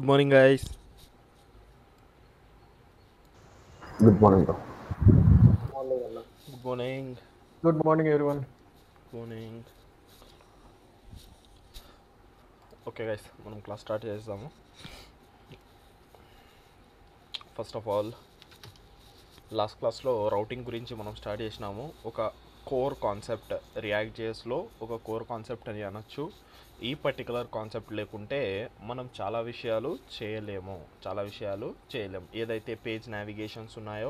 Good morning, guys. Good morning, bro. Morning, Anna. Good morning. Good morning, everyone. Good morning. Okay guys, మనం class start చేద్దాము. First of all, last క్లాస్లో routing గురించి మనం start చేసినాము. ఒక core concept, react జేఎస్లో ఒక core concept అని అనొచ్చు. ఈ పర్టికులర్ కాన్సెప్ట్ లేకుంటే మనం చాలా విషయాలు చేయలేము. ఏదైతే పేజ్ నావిగేషన్స్ ఉన్నాయో,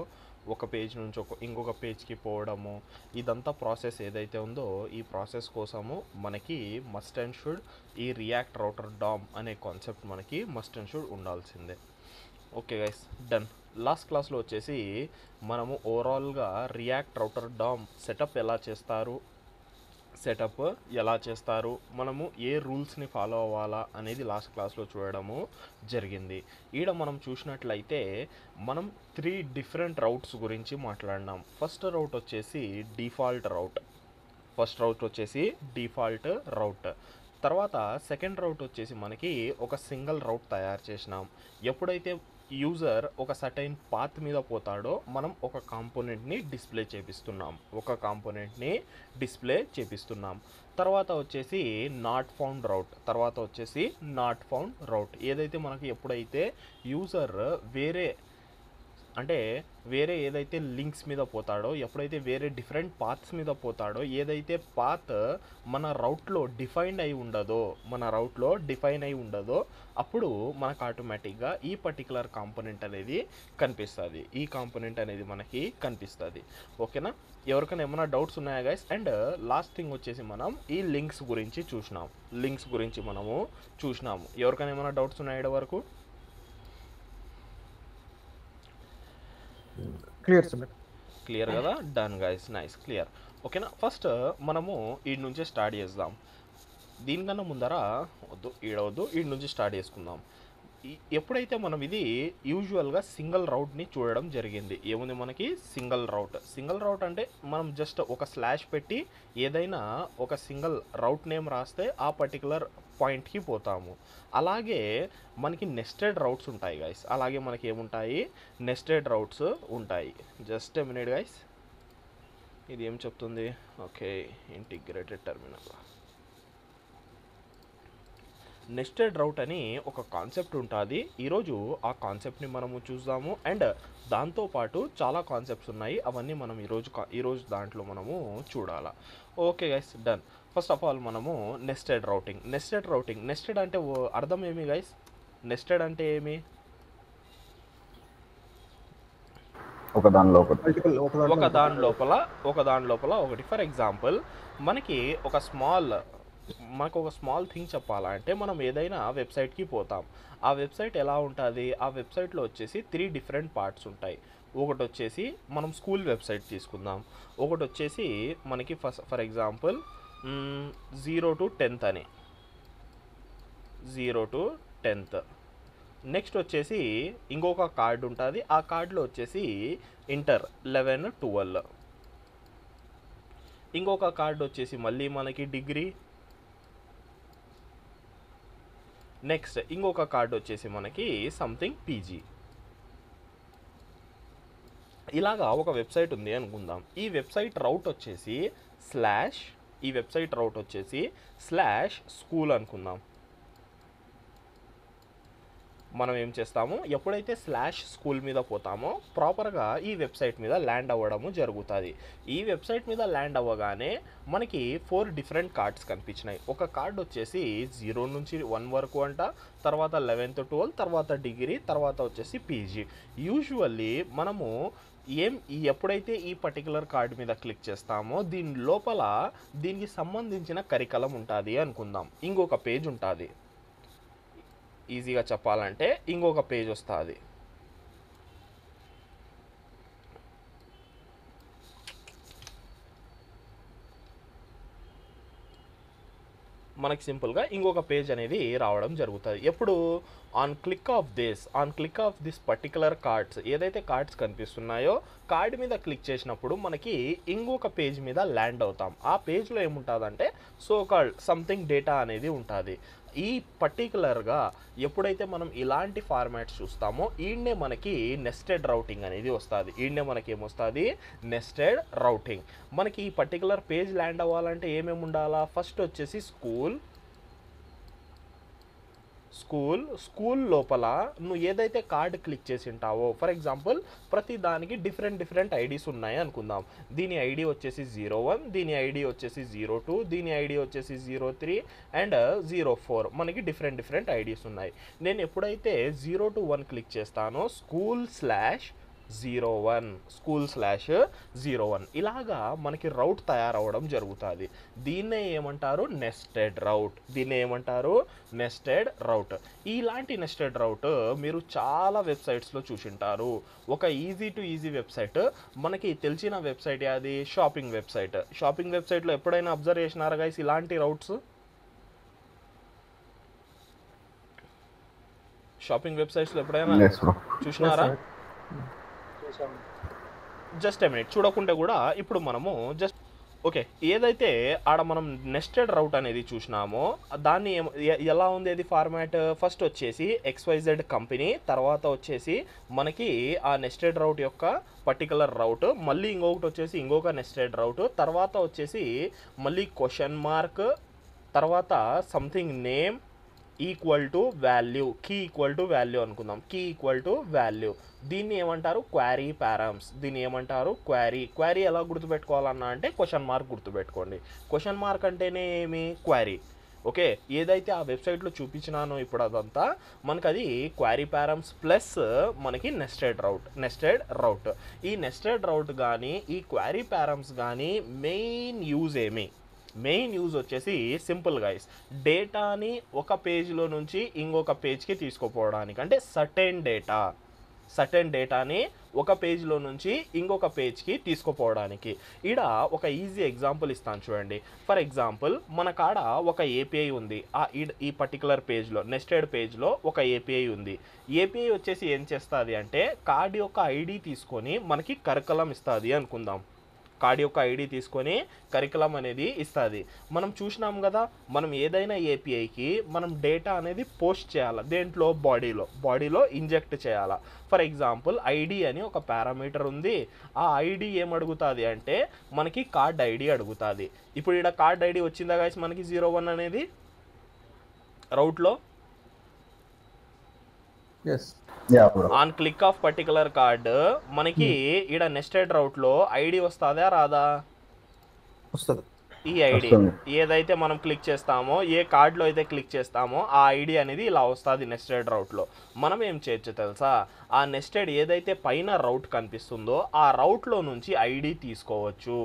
ఒక పేజ్ నుంచి ఇంకొక పేజ్కి పోవడము, ఇదంతా ప్రాసెస్ ఏదైతే ఉందో ఈ ప్రాసెస్ కోసము మనకి మస్ట్ అండ్ షుడ్ ఈ రియాక్ట్ రౌటర్ డామ్ అనే కాన్సెప్ట్ మనకి మస్ట్ అండ్ షుడ్ ఉండాల్సిందే. Okay guys, done. లాస్ట్ క్లాస్లో వచ్చేసి మనము ఓవరాల్గా రియాక్ట్ రౌటర్ డామ్ సెటప్ ఎలా చేస్తారు, మనము ఏ రూల్స్ని ఫాలో అవ్వాలా అనేది లాస్ట్ క్లాస్లో చూడడము జరిగింది. ఈడ మనం చూసినట్లయితే మనం 3 డిఫరెంట్ రౌట్స్ గురించి మాట్లాడినాం. ఫస్ట్ రౌట్ వచ్చేసి డిఫాల్ట్ రౌట్. తర్వాత సెకండ్ రౌట్ వచ్చేసి మనకి ఒక సింగిల్ రౌట్ తయారు చేసినాం. ఎప్పుడైతే యూజర్ ఒక సర్టైన్ పాత్ మీద పోతాడో మనం ఒక కాంపోనెంట్ని డిస్ప్లే చేపిస్తున్నాం. తర్వాత వచ్చేసి నాట్ ఫౌండ్ రౌట్. ఏదైతే మనకి ఎప్పుడైతే యూజర్ వేరే ఏదైతే లింక్స్ మీద పోతాడో, ఎప్పుడైతే వేరే డిఫరెంట్ పాత్స్ మీద పోతాడో, ఏదైతే పాత్ మన రౌట్లో డిఫైన్ అయి ఉండదో అప్పుడు మనకు ఆటోమేటిక్గా ఈ పర్టికులర్ కాంపోనెంట్ అనేది కనిపిస్తుంది. ఓకేనా? ఎవరికైనా ఏమైనా డౌట్స్ ఉన్నాయా గైస్? అండ్ లాస్ట్ థింగ్ వచ్చేసి మనం ఈ లింక్స్ గురించి చూసినాము. ఎవరికైనా ఏమైనా డౌట్స్ ఉన్నాయా వరకు? Clear, sir. క్లియర్ కదా? Done guys, nice, clear. ఓకేనా? ఫస్ట్ మనము ఈడ నుంచే స్టార్ట్ చేద్దాం. దీనికన్నా ముందర ఈడ నుంచి స్టార్ట్ చేసుకుందాం. ఎప్పుడైతే మనం ఇది యూజువల్గా సింగిల్ రౌట్ని చూడడం జరిగింది. ఏముంది మనకి సింగిల్ రౌట్ అంటే మనం జస్ట్ ఒక స్లాష్ పెట్టి ఏదైనా ఒక సింగిల్ రౌట్ నేమ్ రాస్తే ఆ పర్టికులర్ పాయింట్కి పోతాము. అలాగే మనకి నెస్టెడ్ రౌట్స్ ఉంటాయి గైస్. నెస్టెడ్ రౌట్స్ ఉంటాయి. జస్ట్ ఎ మినిట్ గైస్, ఇది ఏం చెప్తుంది? Okay, integrated terminal. నెస్టెడ్ రౌట్ అని ఒక కాన్సెప్ట్ ఉంటుంది. ఈరోజు ఆ కాన్సెప్ట్ని మనము చూద్దాము. అండ్ దాంతోపాటు చాలా కాన్సెప్ట్స్ ఉన్నాయి, అవన్నీ మనం ఈరోజు దాంట్లో మనము చూడాలా. Okay guys, done. First of all మనము నెస్టెడ్ రౌటింగ్. నెస్టెడ్ అంటే అర్థం ఏమి గైస్? నెస్టెడ్ అంటే ఏమి? ఒకదానిలో ఒకటి. Multiple, ఒక దాని లోపల ఒకటి. ఫర్ ఎగ్జాంపుల్, మనకి ఒక స్మాల్ థింగ్ చెప్పాలంటే మనం ఏదైనా వెబ్సైట్కి పోతాం. ఆ వెబ్సైట్ ఎలా ఉంటుంది? ఆ వెబ్సైట్లో వచ్చేసి 3 డిఫరెంట్ పార్ట్స్ ఉంటాయి. ఒకటి వచ్చేసి మనం స్కూల్ వెబ్సైట్ తీసుకుందాం. ఒకటి వచ్చేసి మనకి for example 0 to 10th. Next వచ్చేసి ఇంకొక కార్డ్ ఉంటుంది. ఆ కార్డులో వచ్చేసి ఇంటర్ 11, 12. ఇంకొక కార్డు వచ్చేసి మళ్ళీ మనకి డిగ్రీ. నెక్స్ట్ ఇంకొక కార్డు వచ్చేసి మనకి సంథింగ్ పీజీ. ఇలాగా ఒక వెబ్సైట్ ఉంది అనుకుందాం. ఈ వెబ్సైట్ రౌట్ వచ్చేసి /స్కూల్ అనుకుందాం. మనం ఏం చేస్తాము, ఎప్పుడైతే /స్కూల్ మీద పోతామో ప్రాపర్గా ఈ వెబ్సైట్ మీద ల్యాండ్ అవ్వడము జరుగుతుంది. ఈ వెబ్సైట్ మీద ల్యాండ్ అవ్వగానే మనకి 4 డిఫరెంట్ కార్డ్స్ కనిపించినాయి. ఒక కార్డ్ వచ్చేసి 0 నుంచి 1 వరకు అంట, తర్వాత 11th, 12, తర్వాత డిగ్రీ, తర్వాత వచ్చేసి పీజీ. యూజువల్లీ మనము ఎప్పుడైతే ఈ పర్టికులర్ కార్డు మీద క్లిక్ చేస్తామో దీని లోపల దీనికి సంబంధించిన కరికలం ఉంటుంది అనుకుందాం. ఇంకొక పేజ్ ఉంటుంది. ఈజీగా చెప్పాలంటే ఇంకొక పేజ్ వస్తుంది. మనకి సింపుల్గా ఇంకొక పేజ్ అనేది రావడం జరుగుతుంది. ఎప్పుడు on click of this particular cards, ఏదైతే కార్డ్స్ కనిపిస్తున్నాయో కార్డ్ మీద క్లిక్ చేసినప్పుడు మనకి ఇంకొక పేజ్ మీద ల్యాండ్ అవుతాం. ఆ పేజ్లో ఏముంటుందంటే సో కాల్డ్ సంథింగ్ డేటా అనేది ఉంటుంది. ఈ పర్టికులర్గా ఎప్పుడైతే మనం ఇలాంటి ఫార్మాట్స్ చూస్తామో ఈడనే మనకి నెస్టెడ్ రౌటింగ్ అనేది వస్తుంది. ఈడనే మనకి ఏమొస్తుంది, నెస్టెడ్ రౌటింగ్. మనకి ఈ పర్టికులర్ పేజ్ ల్యాండ్ అవ్వాలంటే ఏమేమి ఉండాలా, ఫస్ట్ వచ్చేసి స్కూల్ లోపల నువ్వు ఏదైతే కార్డు క్లిక్ చేసి ఉంటావో, ఫర్ ఎగ్జాంపుల్ ప్రతి దానికి డిఫరెంట్ ఐడీస్ ఉన్నాయి అనుకుందాం. దీని ఐడి వచ్చేసి 01, దీని ఐడి వచ్చేసి 02, దీని ఐడి వచ్చేసి 03 అండ్ 04. మనకి డిఫరెంట్ ఐడీస్ ఉన్నాయి. నేను ఎప్పుడైతే 0 to 1 క్లిక్ చేస్తానో school/01 ఇలాగా మనకి రౌట్ తయారవడం జరుగుతుంది. దీన్నే ఏమంటారు, నెస్టెడ్ రౌట్. ఇలాంటి నెస్టెడ్ రౌట్ మీరు చాలా వెబ్సైట్స్లో చూసింటారు. ఒక ఈజీ టు ఈజీ వెబ్సైట్ మనకి తెలిసిన వెబ్సైట్ అది షాపింగ్ వెబ్సైట్లో ఎప్పుడైనా అబ్జర్వ్ చేసినారా గైస్ ఇలాంటి రౌట్స్? షాపింగ్ వెబ్సైట్స్లో ఎప్పుడైనా చూసినారా? జస్ట్ ఎ మినిట్, చూడకుంటే కూడా ఇప్పుడు మనము జస్ట్ ఓకే, ఏదైతే ఆడ మనం నెస్టెడ్ రౌట్ అనేది చూసినామో దాన్ని ఎలా ఉంది అది ఫార్మాట్. ఫస్ట్ వచ్చేసి XYZ కంపెనీ, తర్వాత వచ్చేసి మనకి ఆ నెస్టెడ్ రౌట్ యొక్క పర్టికులర్ రౌట్, మళ్ళీ ఇంకొకటి వచ్చేసి ఇంకొక నెస్టెడ్ రౌట్, తర్వాత వచ్చేసి మళ్ళీ క్వశ్చన్ మార్క్, తర్వాత something name equal to value, key equal to value అనుకుందాం, కీ ఈక్వల్ టు వాల్యూ. దీన్ని ఏమంటారు, క్వారీ పారామ్స్. దీన్ని ఏమంటారు, క్వారీ ఎలా గుర్తుపెట్టుకోవాలన్నా అంటే క్వశ్చన్ మార్క్ గుర్తుపెట్టుకోండి. క్వశ్చన్ మార్క్ అంటేనే ఏమి, క్వారీ. ఓకే, ఏదైతే ఆ వెబ్సైట్లో చూపించినానో ఇప్పుడు అదంతా మనకు అది క్వారీ పారామ్స్ ప్లస్ మనకి నెస్టెడ్ రౌట్. ఈ నెస్టెడ్ రౌట్ కానీ ఈ క్వారీ పారామ్స్ కానీ మెయిన్ యూజ్ వచ్చేసి సింపుల్ గైస్, డేటాని ఒక పేజ్లో నుంచి ఇంకొక పేజ్కి తీసుకుపోవడానికి. అంటే సర్టెన్ డేటాని ఒక పేజ్లో నుంచి ఇంకొక పేజ్కి తీసుకుపోవడానికి. ఈడ ఒక ఈజీ ఎగ్జాంపుల్ ఇస్తాను చూడండి. ఫర్ ఎగ్జాంపుల్ మన కాడ ఒక ఏపీఐ ఉంది. ఈ పర్టికులర్ పేజ్లో నెస్టెడ్ పేజ్లో ఒక ఏపీఐ ఉంది. ఏపీఐ వచ్చేసి ఏం చేస్తుంది అంటే కార్డ్ యొక్క ఐడి తీసుకొని మనకి కరికులం ఇస్తుంది అనుకుందాం. కార్డ్ యొక్క ఐడి తీసుకొని కరికులం అనేది ఇస్తుంది. మనం చూసినాం కదా, మనం ఏదైనా ఏపీఐకి మనం డేటా అనేది పోస్ట్ చేయాలి. దేంట్లో, బాడీలో ఇంజెక్ట్ చేయాలి. ఫర్ ఎగ్జాంపుల్ ఐడి అని ఒక పారామీటర్ ఉంది. ఆ ఐడి ఏమడుగుతుంది అంటే మనకి కార్డ్ ఐడి అడుగుతుంది. ఇప్పుడు ఇక్కడ కార్డ్ ఐడి వచ్చిందా గైస్ మనకి 01 అనేది రౌట్లో. On click of particular card మనకి ఈడ నెస్టెడ్ రౌట్ లో ఐడి వస్తుందా రాదా? వస్తుంది. ఈ ఐడి ఏదైతే మనం క్లిక్ చేస్తామో, ఏ కార్డులో అయితే క్లిక్ చేస్తామో ఆ ఐడి అనేది ఇలా వస్తుంది నెస్టెడ్ రౌట్లో. మనం ఏం చేయొచ్చు తెలుసా, ఆ నెస్టెడ్ ఏదైతే పైన రౌట్ కనిపిస్తుందో ఆ రౌట్లో నుంచి ఐడి తీసుకోవచ్చు.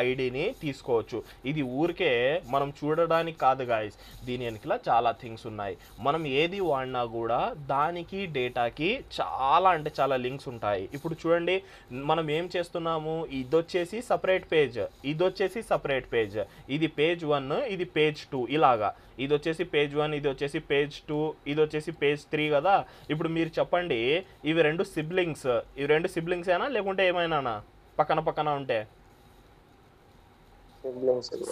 ఐడిని తీసుకోవచ్చు. ఇది ఊరికే మనం చూడడానికి కాదు గాయస్, దీని వెనకల చాలా థింగ్స్ ఉన్నాయి. మనం ఏది వాడినా కూడా దానికి డేటాకి చాలా అంటే చాలా లింక్స్ ఉంటాయి. ఇప్పుడు చూడండి, మనం ఏం చేస్తున్నాము, ఇది వచ్చేసి సపరేట్ పేజ్, ఇది పేజ్ 1, ఇది పేజ్ 2, ఇలాగా. ఇది వచ్చేసి పేజ్ 1, ఇది వచ్చేసి పేజ్ 2, ఇది వచ్చేసి పేజ్ 3 కదా. ఇప్పుడు మీరు చెప్పండి, ఇవి రెండు సిబ్లింగ్స్ అయినా లేకుంటే ఏమైనా పక్కన ఉంటే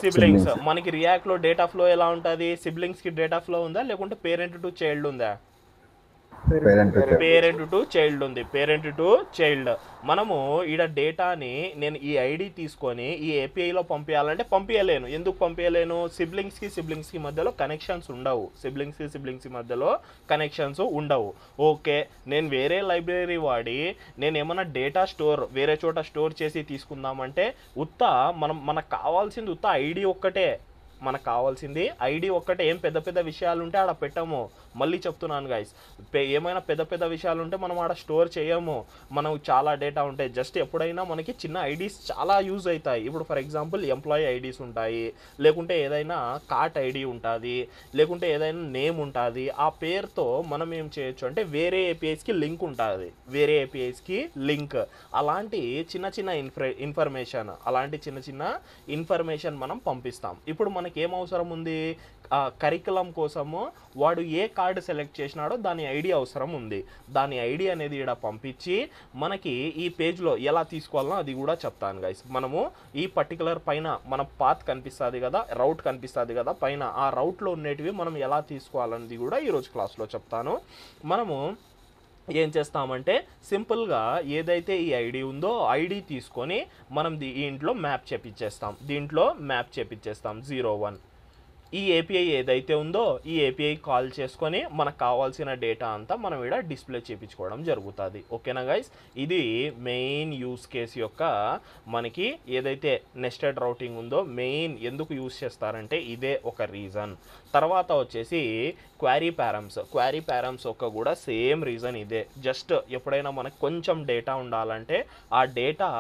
సిబ్లింగ్స్. మనకి రియాక్ట్ లో డేటా ఫ్లో ఎలా ఉంటుంది, సిబ్లింగ్స్ కి డేటా ఫ్లో ఉందా లేకుంటే పేరెంట్ టు చైల్డ్ ఉందా? Parent to child. మనము ఈడ డేటాని నేను ఈ ఐడి తీసుకొని ఈ ఏపీఐలో పంపించాలంటే పంపించలేను. ఎందుకు పంపించలేను? సిబ్లింగ్స్ కి మధ్యలో కనెక్షన్స్ ఉండవు. ఓకే, నేను వేరే లైబ్రరీ వాడి నేను ఏమన్నా డేటా వేరే చోట స్టోర్ చేసి తీసుకుందామంటే మనకు కావాల్సింది ఉత్త ఐడి ఒక్కటే. ఏం పెద్ద విషయాలు ఉంటే ఆడ పెట్టము. మళ్ళీ చెప్తున్నాను గైస్, ఏమైనా పెద్ద విషయాలు ఉంటే మనం ఆడ స్టోర్ చేయము. మనం చాలా డేటా ఉంటాయి. జస్ట్ ఎప్పుడైనా మనకి చిన్న ఐడీస్ చాలా యూజ్ అవుతాయి. ఇప్పుడు ఫర్ ఎగ్జాంపుల్ ఎంప్లాయీ ఐడీస్ ఉంటాయి, లేకుంటే ఏదైనా కార్ట్ ఐడి ఉంటుంది, లేకుంటే ఏదైనా నేమ్ ఉంటుంది. ఆ పేరుతో మనం ఏం చేయొచ్చు అంటే వేరే ఏపీఐస్కి లింక్ అలాంటి చిన్న ఇన్ఫర్మేషన్ మనం పంపిస్తాం. ఇప్పుడు మనకి ఏం అవసరం ఉంది, కరికులం కోసము వాడు ఏ కార్డు సెలెక్ట్ చేసినాడో దాని ఐడి అవసరం ఉంది. దాని ఐడి అనేది ఇక్కడ పంపించి మనకి ఈ పేజ్లో ఎలా తీసుకోవాలనో అది కూడా చెప్తాను గైస్. మనము ఈ పర్టికులర్ పైన మన పాత్ కనిపిస్తుంది కదా, రౌట్ కనిపిస్తుంది కదా పైన, ఆ రౌట్లో ఉండేటివి మనం ఎలా తీసుకోవాలనేది కూడా ఈరోజు క్లాస్లో చెప్తాను. మనము ఏం చేస్తామంటే సింపుల్గా ఏదైతే ఈ ఐడి ఉందో ఐడి తీసుకొని మనం దీంట్లో మ్యాప్ చేపించేస్తాం 01. ఈ ఏపీఐ ఏదైతే ఉందో ఈ ఏపీఐ కాల్ చేసుకొని మనకు కావాల్సిన డేటా అంతా మనం ఇక్కడ డిస్ప్లే చేయించుకోవడం జరుగుతుంది. ఓకేనా గైస్, ఇది మెయిన్ యూస్ కేస్ యొక్క మనకి ఏదైతే నెస్టెడ్ రౌటింగ్ ఉందో మెయిన్ ఎందుకు యూస్ చేస్తారంటే ఇదే ఒక రీజన్. తర్వాత వచ్చేసి క్వారీ ప్యారమ్స్ యొక్క కూడా సేమ్ రీజన్ ఇదే. జస్ట్ ఎప్పుడైనా మనకు కొంచెం డేటా ఉండాలంటే ఆ డేటా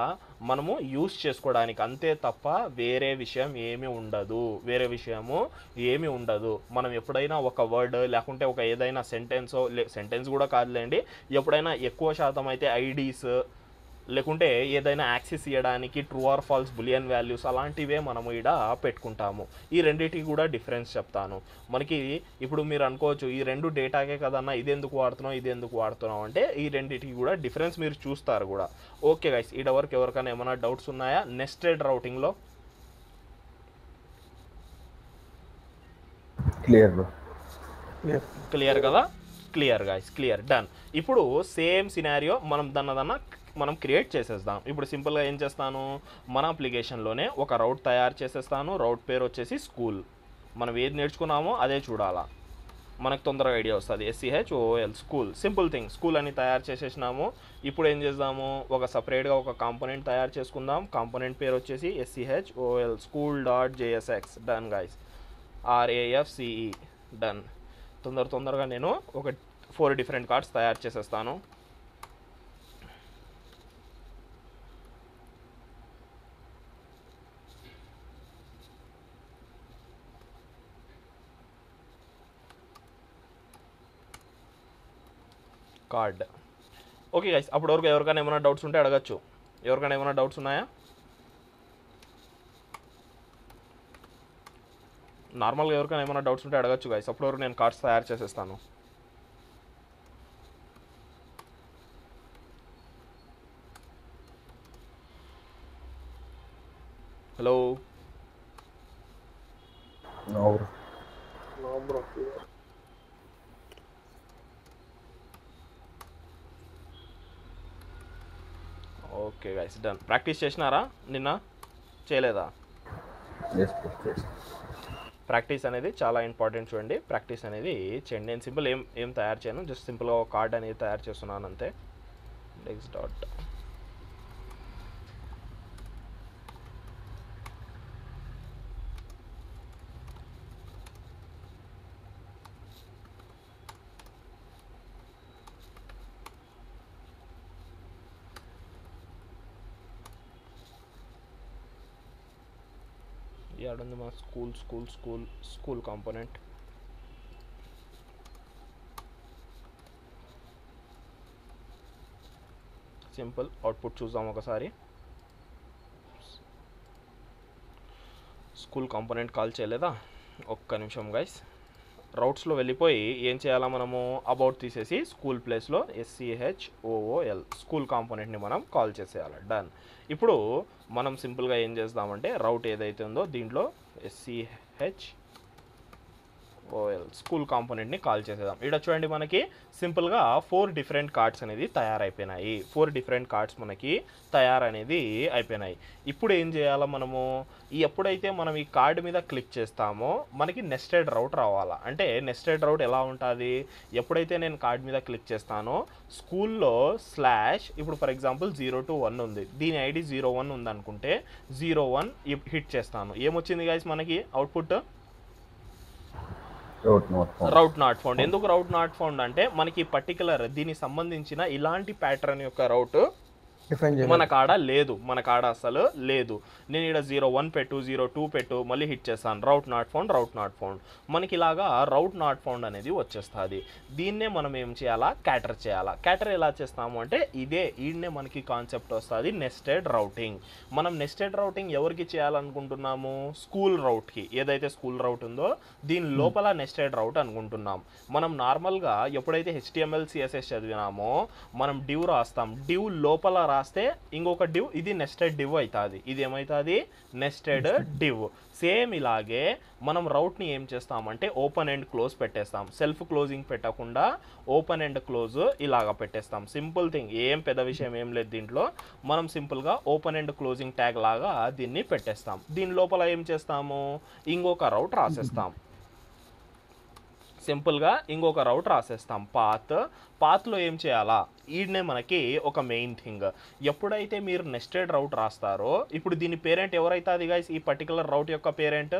మనము యూస్ చేసుకోవడానికి అంతే తప్ప వేరే విషయం ఏమీ ఉండదు. మనం ఎప్పుడైనా ఒక వర్డ్ లేకుంటే ఒక ఏదైనా సెంటెన్స్ కూడా కాదులేండి, ఎప్పుడైనా ఎక్కువ శాతం అయితే ఐడీస్ లేకుంటే ఏదైనా యాక్సెస్ చేయడానికి true or false boolean values అలాంటివే మనము ఇక్కడ పెట్టుకుంటాము. ఈ రెండింటికి కూడా డిఫరెన్స్ చెప్తాను. మనకి ఇప్పుడు మీరు అనుకోవచ్చు ఈ రెండు డేటాకే కదన్నా ఇది ఎందుకు వాడుతున్నాం అంటే ఈ రెండింటికి కూడా డిఫరెన్స్ మీరు చూస్తారు కూడా. ఓకే గైస్, ఈడ వరకు ఎవరికైనా ఏమైనా డౌట్స్ ఉన్నాయా నెస్టెడ్ రౌటింగ్లో? క్లియర్ కదా? Clear guys, clear, done. ఇప్పుడు సేమ్ సినారియో మనం క్రియేట్ చేసేద్దాం. ఇప్పుడు సింపుల్గా ఏం చేస్తాను, మన అప్లికేషన్లోనే ఒక రౌట్ తయారు చేసేస్తాను. రౌట్ పేరు వచ్చేసి స్కూల్. మనం ఏది నేర్చుకున్నామో అదే చూడాలా, మనకు తొందరగా ఐడియా వస్తుంది. SCHOOL school, simple thing, school అని తయారు చేసేసినాము. ఇప్పుడు ఏం చేద్దాము, ఒక సపరేట్గా ఒక కాంపోనెంట్ తయారు చేసుకుందాం. కాంపోనెంట్ పేరు వచ్చేసి SCHOOL school.jsx. Done guys, RAFCE, done. తొందరగా నేను ఒక 4 డిఫరెంట్ కార్డ్స్ తయారు చేసేస్తాను. కార్డ్. ఓకే గైస్, అప్పటి వరకు ఎవరికైనా ఏమైనా డౌట్స్ ఉంటే అడగచ్చు. ఎవరికైనా ఏమైనా డౌట్స్ ఉన్నాయా? నార్మల్గా ఎవరికైనా ఏమైనా డౌట్స్ ఉంటే అడగచ్చు గైస్. అప్పటి వరకు నేను కార్డ్స్ తయారు చేసేస్తాను. Hello, okay guys, done. Practice చేసినారా? నిన్న చేయలేదా? ప్రాక్టీస్ అనేది చాలా ఇంపార్టెంట్. చూడండి, ప్రాక్టీస్ అనేది చేయండి. నేను సింపుల్ ఏం తయారు చేయను, జస్ట్ సింపుల్గా ఒక కార్డ్ అనేది తయారు చేస్తున్నాను అంతే. నెక్స్ట్ డాట్ ఉంది మా స్కూల్ కాంపోనెంట్. సింపుల్ అవుట్పుట్ చూద్దాం ఒకసారి. స్కూల్ కాంపోనెంట్ కాల్ చేయలేదా? ఒక్క నిమిషం గైస్. రౌట్స్లో వెళ్ళిపోయి ఏం చేయాలా, మనము అబౌట్ తీసేసి స్కూల్ ప్లేస్లో SCHOOL స్కూల్ కాంపోనెంట్ని మనం కాల్ చేసేయాలి. డన్. ఇప్పుడు మనం సింపుల్గా ఏం చేద్దామంటే రౌట్ ఏదైతే ఉందో దీంట్లో SCHOOL స్కూల్ కాంపోనెంట్ని కాల్ చేసేద్దాం. ఇక్కడ చూడండి, మనకి సింపుల్గా 4 డిఫరెంట్ కార్డ్స్ అనేది తయారైపోయినాయి. 4 డిఫరెంట్ కార్డ్స్ మనకి అయిపోయినాయి. ఇప్పుడు ఏం చేయాలో, మనము ఎప్పుడైతే మనం ఈ కార్డు మీద క్లిక్ చేస్తామో మనకి నెస్టెడ్ రౌట్ రావాలా. అంటే నెస్టెడ్ రౌట్ ఎలా ఉంటుంది, ఎప్పుడైతే నేను కార్డు మీద క్లిక్ చేస్తానో స్కూల్లో / ఇప్పుడు ఫర్ ఎగ్జాంపుల్ 0 to 1 ఉంది, దీని ఐడి 01 ఉందనుకుంటే 01 హిట్ చేస్తాను. ఏమొచ్చింది గైస్ మనకి అవుట్పుట్? Rate not found. ఎందుకు రౌట్ నాట్ ఫౌండ్ అంటే మనకి పర్టికులర్ దీనికి సంబంధించిన ఇలాంటి ప్యాటర్న్ యొక్క రౌట్ డిఫైన్ మన చేయలేదు. కాడ లేదు, మన కాడ అసలు లేదు. నేను ఇక్కడ 01 పెట్టు, 02 పెట్టు, మళ్ళీ హిట్ చేస్తాను, రౌట్ నాట్ ఫౌండ్. మనకి ఇలాగా రౌట్ నాట్ ఫౌండ్ అనేది వచ్చేస్తుంది. దీన్నే మనం ఏం చేయాలా, క్యాటర్ చేయాలా. క్యాటర్ ఎలా చేస్తాము అంటే ఈడనే మనకి కాన్సెప్ట్ వస్తుంది నెస్టెడ్ రౌటింగ్. మనం నెస్టెడ్ రౌటింగ్ ఎవరికి చేయాలనుకుంటున్నాము, స్కూల్ రౌట్కి. ఏదైతే స్కూల్ రౌట్ ఉందో దీని లోపల నెస్టెడ్ రౌట్ అనుకుంటున్నాం. మనం నార్మల్గా ఎప్పుడైతే HTML CSS చదివినామో మనం డివ్ రాస్తాం, డివ్ లోపల రాస్తే ఇంకొక డివ్, ఇది నెస్టెడ్ డివ్ అవుతుంది. ఇది ఏమవుతుంది, నెస్టెడ్ డివ్. సేమ్ ఇలాగే మనం రౌట్ని ఏం చేస్తామంటే ఓపెన్ అండ్ క్లోజ్ పెట్టేస్తాం. సెల్ఫ్ క్లోజింగ్ పెట్టకుండా ఓపెన్ అండ్ క్లోజ్ ఇలాగా పెట్టేస్తాం. సింపుల్ థింగ్, ఏం పెద్ద విషయం ఏం లేదు దీంట్లో. మనం సింపుల్గా ఓపెన్ అండ్ క్లోజింగ్ ట్యాగ్ లాగా దీన్ని పెట్టేస్తాం. దీని లోపల ఏం చేస్తాము, ఇంకొక రౌట్ రాసేస్తాం. సింపుల్గా ఇంకొక రౌట్ రాసేస్తాం, పాత్లో ఏం చేయాలా, ఈడనే మనకి ఒక మెయిన్ థింగ్. ఎప్పుడైతే మీరు నెస్టెడ్ రౌట్ రాస్తారో, ఇప్పుడు దీని పేరెంట్ ఎవరైతుంది గైస్, ఈ పర్టికులర్ రౌట్ యొక్క పేరెంట్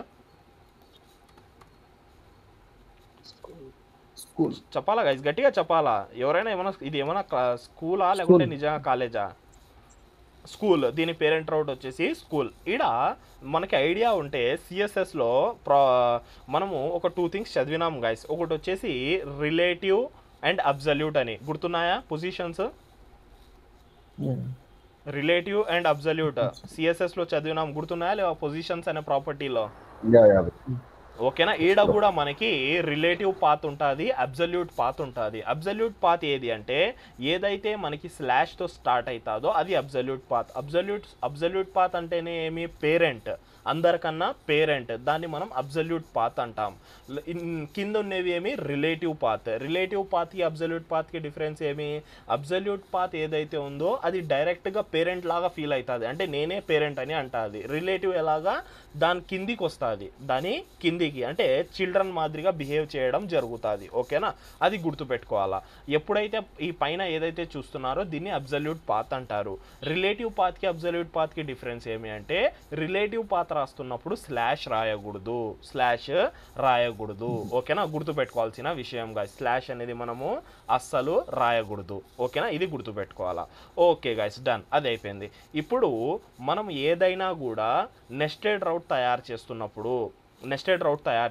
స్కూల్ చెప్పాలా గైస్, గట్టిగా చెప్పాలా. ఎవరైనా ఇది ఏమైనా స్కూలా లేకుంటే నిజంగా కాలేజా, స్కూల్. దీని పేరెంట్ రౌట్ వచ్చేసి స్కూల్. ఈడ మనకి ఐడియా ఉంటే సిఎస్ఎస్లో మనము ఒక 2 థింగ్స్ చదివినాము గైస్. ఒకటి వచ్చేసి రిలేటివ్ అండ్ అబ్జల్యూట్ అని, గుర్తున్నాయా పొజిషన్స్, రిలేటివ్ అండ్ అబ్జల్యూట్ సిఎస్ఎస్లో చదివినాము, గుర్తున్నాయా లేవా, పొజిషన్స్ అనే ప్రాపర్టీలో. ఓకేనా, ఈడ కూడా మనకి రిలేటివ్ పాత్ ఉంటుంది, అబ్జల్యూట్ పాత్ ఉంటుంది. అబ్జల్యూట్ పాత్ ఏది అంటే ఏదైతే మనకి స్లాష్తో స్టార్ట్ అవుతుందో అది అబ్జల్యూట్ పాత్. అబ్జల్యూట్ పాత్ అంటేనే ఏమి, పేరెంట్, అందరికన్నా పేరెంట్, దాన్ని మనం అబ్జల్యూట్ పాత్ అంటాం. కింద ఉన్నవి ఏమి, రిలేటివ్ పాత్. రిలేటివ్ పాత్కి అబ్జల్యూట్ పాత్కి డిఫరెన్స్ ఏమి, అబ్జల్యూట్ పాత్ ఏదైతే ఉందో అది డైరెక్ట్గా పేరెంట్ లాగా ఫీల్ అవుతుంది, అంటే నేనే పేరెంట్ అని అంటుంది. రిలేటివ్ ఎలాగా, దాని కిందికి వస్తుంది, దాని కిందికి అంటే చిల్డ్రన్ మాదిరిగా బిహేవ్ చేయడం జరుగుతుంది. ఓకేనా, అది గుర్తుపెట్టుకోవాలా. ఎప్పుడైతే ఈ పైన ఏదైతే చూస్తున్నారో దీన్ని అబ్జల్యూట్ పాత్ అంటారు. రిలేటివ్ పాత్కి అబ్జల్యూట్ పాత్కి డిఫరెన్స్ ఏమి అంటే రిలేటివ్ పాత్ రాస్తున్నప్పుడు స్లాష్ రాయకూడదు. ఓకేనా, గుర్తుపెట్టుకోవాల్సిన విషయం గాయస్, స్లాష్ అనేది మనము అస్సలు రాయకూడదు. ఓకేనా, ఇది గుర్తుపెట్టుకోవాలా. ఓకే గాయస్, డన్, అది అయిపోయింది. ఇప్పుడు మనం ఏదైనా కూడా నెస్టెడ్ రౌట్ తయారు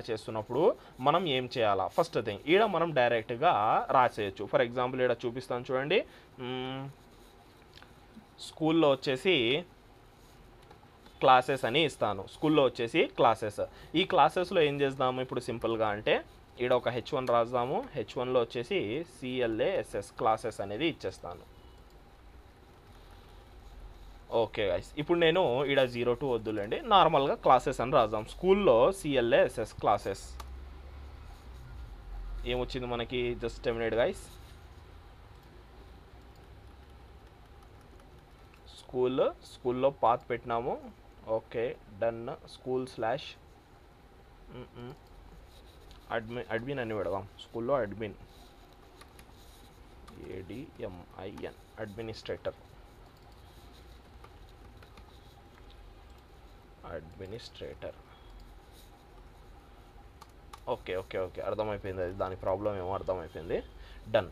చేస్తున్నప్పుడు మనం ఏం చేయాలా, ఫస్ట్ థింగ్ ఈడ మనం డైరెక్ట్గా రాసేయచ్చు. ఫర్ ఎగ్జాంపుల్ ఈడ చూపిస్తాను చూడండి, స్కూల్లో వచ్చేసి క్లాసెస్ అని ఇస్తాను. స్కూల్లో వచ్చేసి క్లాసెస్. ఈ క్లాసెస్లో ఏం చేద్దాము ఇప్పుడు సింపుల్గా అంటే ఈడ ఒక H1 రాద్దాము. H1లో వచ్చేసి CLASS క్లాసెస్ అనేది ఇచ్చేస్తాను. ఓకే గైస్, ఇప్పుడు నేను ఈడ 02 వద్దులేండి, నార్మల్గా క్లాసెస్ అని రాద్దాం. స్కూల్లో CLASS క్లాసెస్ ఏమొచ్చింది మనకి, జస్ట్ ఎ మినిట్ గైస్. స్కూల్లో పాత్ పెట్టినాము. Okay, done. School slash admin అని పెడదాం. స్కూల్లో అడ్మిన్, ADMIN, అడ్మినిస్ట్రేటర్. ఓకే, అర్థమైపోయింది, అది దాని ప్రాబ్లం ఏమో అర్థమైపోయింది. డన్.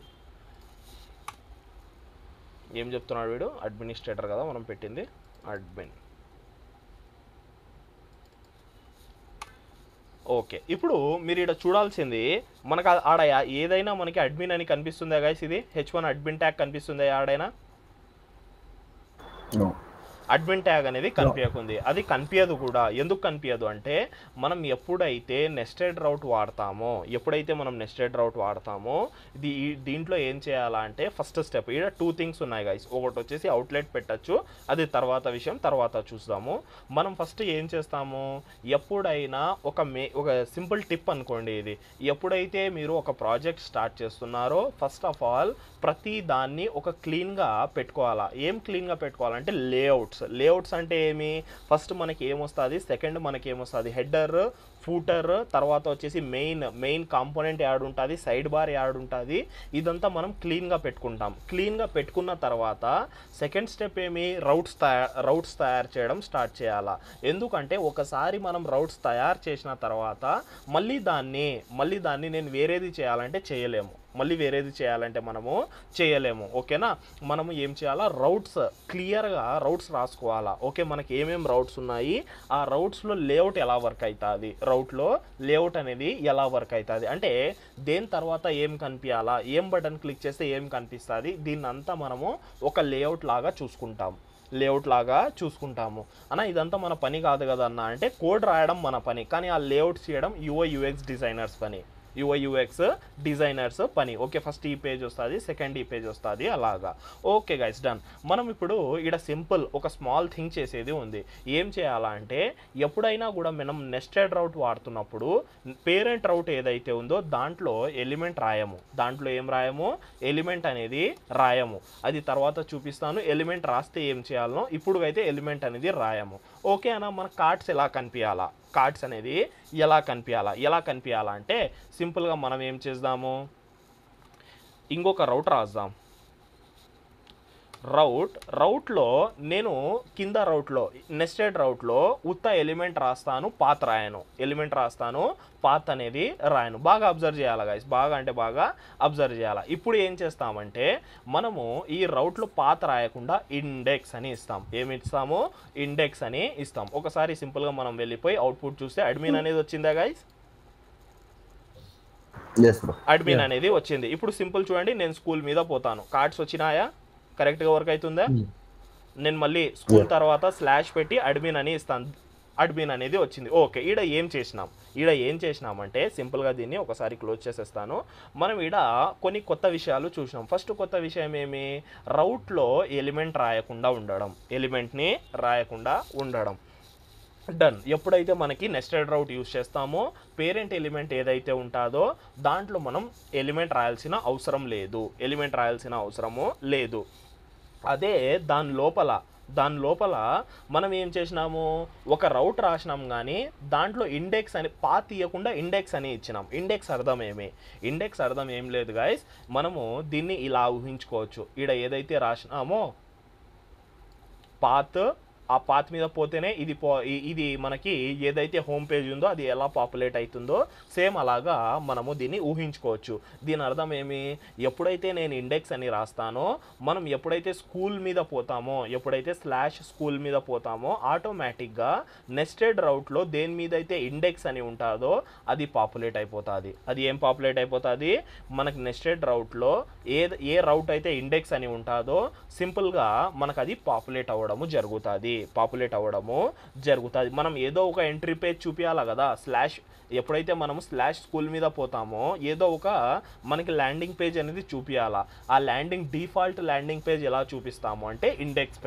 ఏం చెప్తున్నాడు వీడు, అడ్మినిస్ట్రేటర్ కదా మనం పెట్టింది, అడ్మిన్. ఓకే, ఇప్పుడు మీరు ఇక్కడ చూడాల్సింది మనకు ఆడ ఏదైనా మనకి అడ్మిన్ అని కనిపిస్తుందా గైస్, ఇది H1 అడ్మిన్ ట్యాగ్ కనిపిస్తుందా ఆడైనా, అడ్మిన్ ట్యాగ్ అనేది కనిపించకుంది. అది కనిపించదు కూడా. ఎందుకు కనిపించదు అంటే మనం ఎప్పుడైతే నెస్టెడ్ రౌట్ వాడతామో దీంట్లో ఏం చేయాలా అంటే ఫస్ట్ స్టెప్ ఇక్కడ 2 థింగ్స్ ఉన్నాయి గైస్. ఒకటి వచ్చేసి అవుట్లెట్ పెట్టచ్చు, అది తర్వాత విషయం, తర్వాత చూద్దాము. మనం ఫస్ట్ ఏం చేస్తాము, ఎప్పుడైనా ఒక సింపుల్ టిప్ అనుకోండి ఇది, ఎప్పుడైతే మీరు ఒక ప్రాజెక్ట్ స్టార్ట్ చేస్తున్నారో ఫస్ట్ ఆఫ్ ఆల్ ప్రతి దాన్ని ఒక క్లీన్గా పెట్టుకోవాలా. ఏం క్లీన్గా పెట్టుకోవాలంటే లేఅవుట్స్ అంటే ఏమి, ఫస్ట్ మనకి ఏమొస్తుంది, సెకండ్ మనకి ఏమొస్తుంది, హెడర్, ఫూటర్, తర్వాత వచ్చేసి మెయిన్ కాంపోనెంట్ యాడ్ ఉంటుంది, సైడ్ బార్ యాడ్ ఉంటుంది. ఇదంతా మనం క్లీన్గా పెట్టుకుంటాం. క్లీన్గా పెట్టుకున్న తర్వాత సెకండ్ స్టెప్ ఏమి, రౌట్స్ తయారు చేయడం స్టార్ట్ చేయాలా. ఎందుకంటే ఒకసారి మనం రౌట్స్ తయారు చేసిన తర్వాత మళ్ళీ దాన్ని నేను వేరేది చేయాలంటే చేయలేము. మనము చేయలేము. ఓకేనా, మనము ఏం చేయాలా, క్లియర్గా రౌట్స్ రాసుకోవాలా. ఓకే, మనకి ఏమేమి రౌట్స్ ఉన్నాయి, ఆ రౌట్స్లో లేఅవుట్ ఎలా వర్క్ అవుతుంది, రౌట్లో లేఅవుట్ అనేది ఎలా వర్క్ అవుతుంది అంటే దేని తర్వాత ఏం కనిపించాలా, ఏం బటన్ క్లిక్ చేస్తే ఏం కనిపిస్తుంది, దీన్నంతా మనము ఒక లేఅవుట్ లాగా చూసుకుంటాము అన్న. ఇదంతా మన పని కాదు కదా అన్న అంటే, కోడ్ రాయడం మన పని, కానీ ఆ లేఅవుట్ చేయడం UI/UX డిజైనర్స్ పని. ఓకే, ఫస్ట్ ఈ పేజ్ వస్తుంది, సెకండ్ ఈ పేజ్ వస్తుంది, అలాగా. Okay guys, done. మనం ఇప్పుడు ఇక్కడ సింపుల్ ఒక స్మాల్ థింగ్ చేసేది ఉంది. ఏం చేయాలా అంటే, ఎప్పుడైనా కూడా మనం నెస్టెడ్ రౌట్ వాడుతున్నప్పుడు పేరెంట్ రౌట్ ఏదైతే ఉందో దాంట్లో ఎలిమెంట్ రాయము. ఎలిమెంట్ అనేది రాయము. అది తర్వాత చూపిస్తాను. ఎలిమెంట్ రాస్తే ఏం చేయాలనో, ఇప్పుడు అయితే ఎలిమెంట్ అనేది రాయము. ఓకే అన్న, మన కార్డ్స్ అనేది ఎలా కనిపించాలా అంటే సింపుల్గా మనం ఏం చేద్దాము, ఇంకొక రౌట్ రాద్దాం. రౌట్లో నేను కింద నెస్టెడ్ రౌట్లో ఉత్త ఎలిమెంట్ రాస్తాను, పాత్ అనేది రాయను. బాగా అబ్జర్వ్ చేయాలి గైస్, బాగా అబ్జర్వ్ చేయాలి. ఇప్పుడు ఏం చేస్తామంటే, మనము ఈ రౌట్లో పాత్ రాయకుండా ఇండెక్స్ అని ఇస్తాం. ఇండెక్స్ అని ఇస్తాం. ఒకసారి సింపుల్గా మనం వెళ్ళిపోయి అవుట్పుట్ చూస్తే అడ్మిన్ అనేది వచ్చిందా గైస్? అడ్మిన్ అనేది వచ్చింది. ఇప్పుడు సింపుల్ చూడండి, నేను స్కూల్ మీద పోతాను, కార్డ్స్ వచ్చినాయా, కరెక్ట్గా వర్క్ అవుతుందా? నేను మళ్ళీ స్కూల్ తర్వాత స్లాష్ పెట్టి అడ్మిన్ అని ఇస్తాను, అడ్మిన్ అనేది వచ్చింది. ఓకే, ఈడ ఏం చేసినామంటే సింపుల్గా దీన్ని ఒకసారి క్లోజ్ చేసేస్తాను. మనం ఈడ కొన్ని కొత్త విషయాలు చూసినాం. ఫస్ట్ కొత్త విషయం ఏమి, రౌట్లో ఎలిమెంట్ని రాయకుండా ఉండడం. డన్. ఎప్పుడైతే మనకి నెస్టెడ్ రౌట్ యూస్ చేస్తామో పేరెంట్ ఎలిమెంట్ ఏదైతే ఉంటుందో దాంట్లో మనం ఎలిమెంట్ రాయాల్సిన అవసరము లేదు. అదే దాని లోపల మనం ఏం చేసినాము, ఒక రౌట్ రాసినాం కానీ దాంట్లో ఇండెక్స్ అని పాత్ తీయకుండా ఇండెక్స్ అని ఇచ్చినాం. ఇండెక్స్ అర్థం ఏం లేదు గాయస్. మనము దీన్ని ఇలా ఊహించుకోవచ్చు. ఈడ ఏదైతే రాసినామో ఆ పాత్ మీద పోతేనే ఇది మనకి ఏదైతే హోమ్ పేజ్ ఉందో అది ఎలా పాపులేట్ అవుతుందో సేమ్ అలాగా మనము దీన్ని ఊహించుకోవచ్చు. దీని అర్థం ఏమి, ఎప్పుడైతే నేను ఇండెక్స్ అని రాస్తానో, మనం ఎప్పుడైతే స్లాష్ స్కూల్ మీద పోతామో ఆటోమేటిక్గా నెస్టెడ్ రౌట్లో దేని మీద అయితే ఇండెక్స్ అని ఉంటుందో అది పాపులేట్ అయిపోతుంది. అది ఏం పాపులేట్ అయిపోతుంది, మనకి నెస్టెడ్ రౌట్లో ఏ రౌట్ అయితే ఇండెక్స్ అని ఉంటుందో సింపుల్గా మనకు అది పాపులేట్ అవ్వడము జరుగుతుంది. మనం ఏదో ఒక ఎంట్రీ పేజ్ చూపించాలి కదా. ఎప్పుడైతే మనము స్లాష్ స్కూల్ మీద పోతామో ఏదో ఒక మనకి ల్యాండింగ్ పేజ్ అనేది చూపించాలా. ఆ డిఫాల్ట్ ల్యాండింగ్ పేజ్ ఎలా చూపిస్తాము అంటే ఇండెక్స్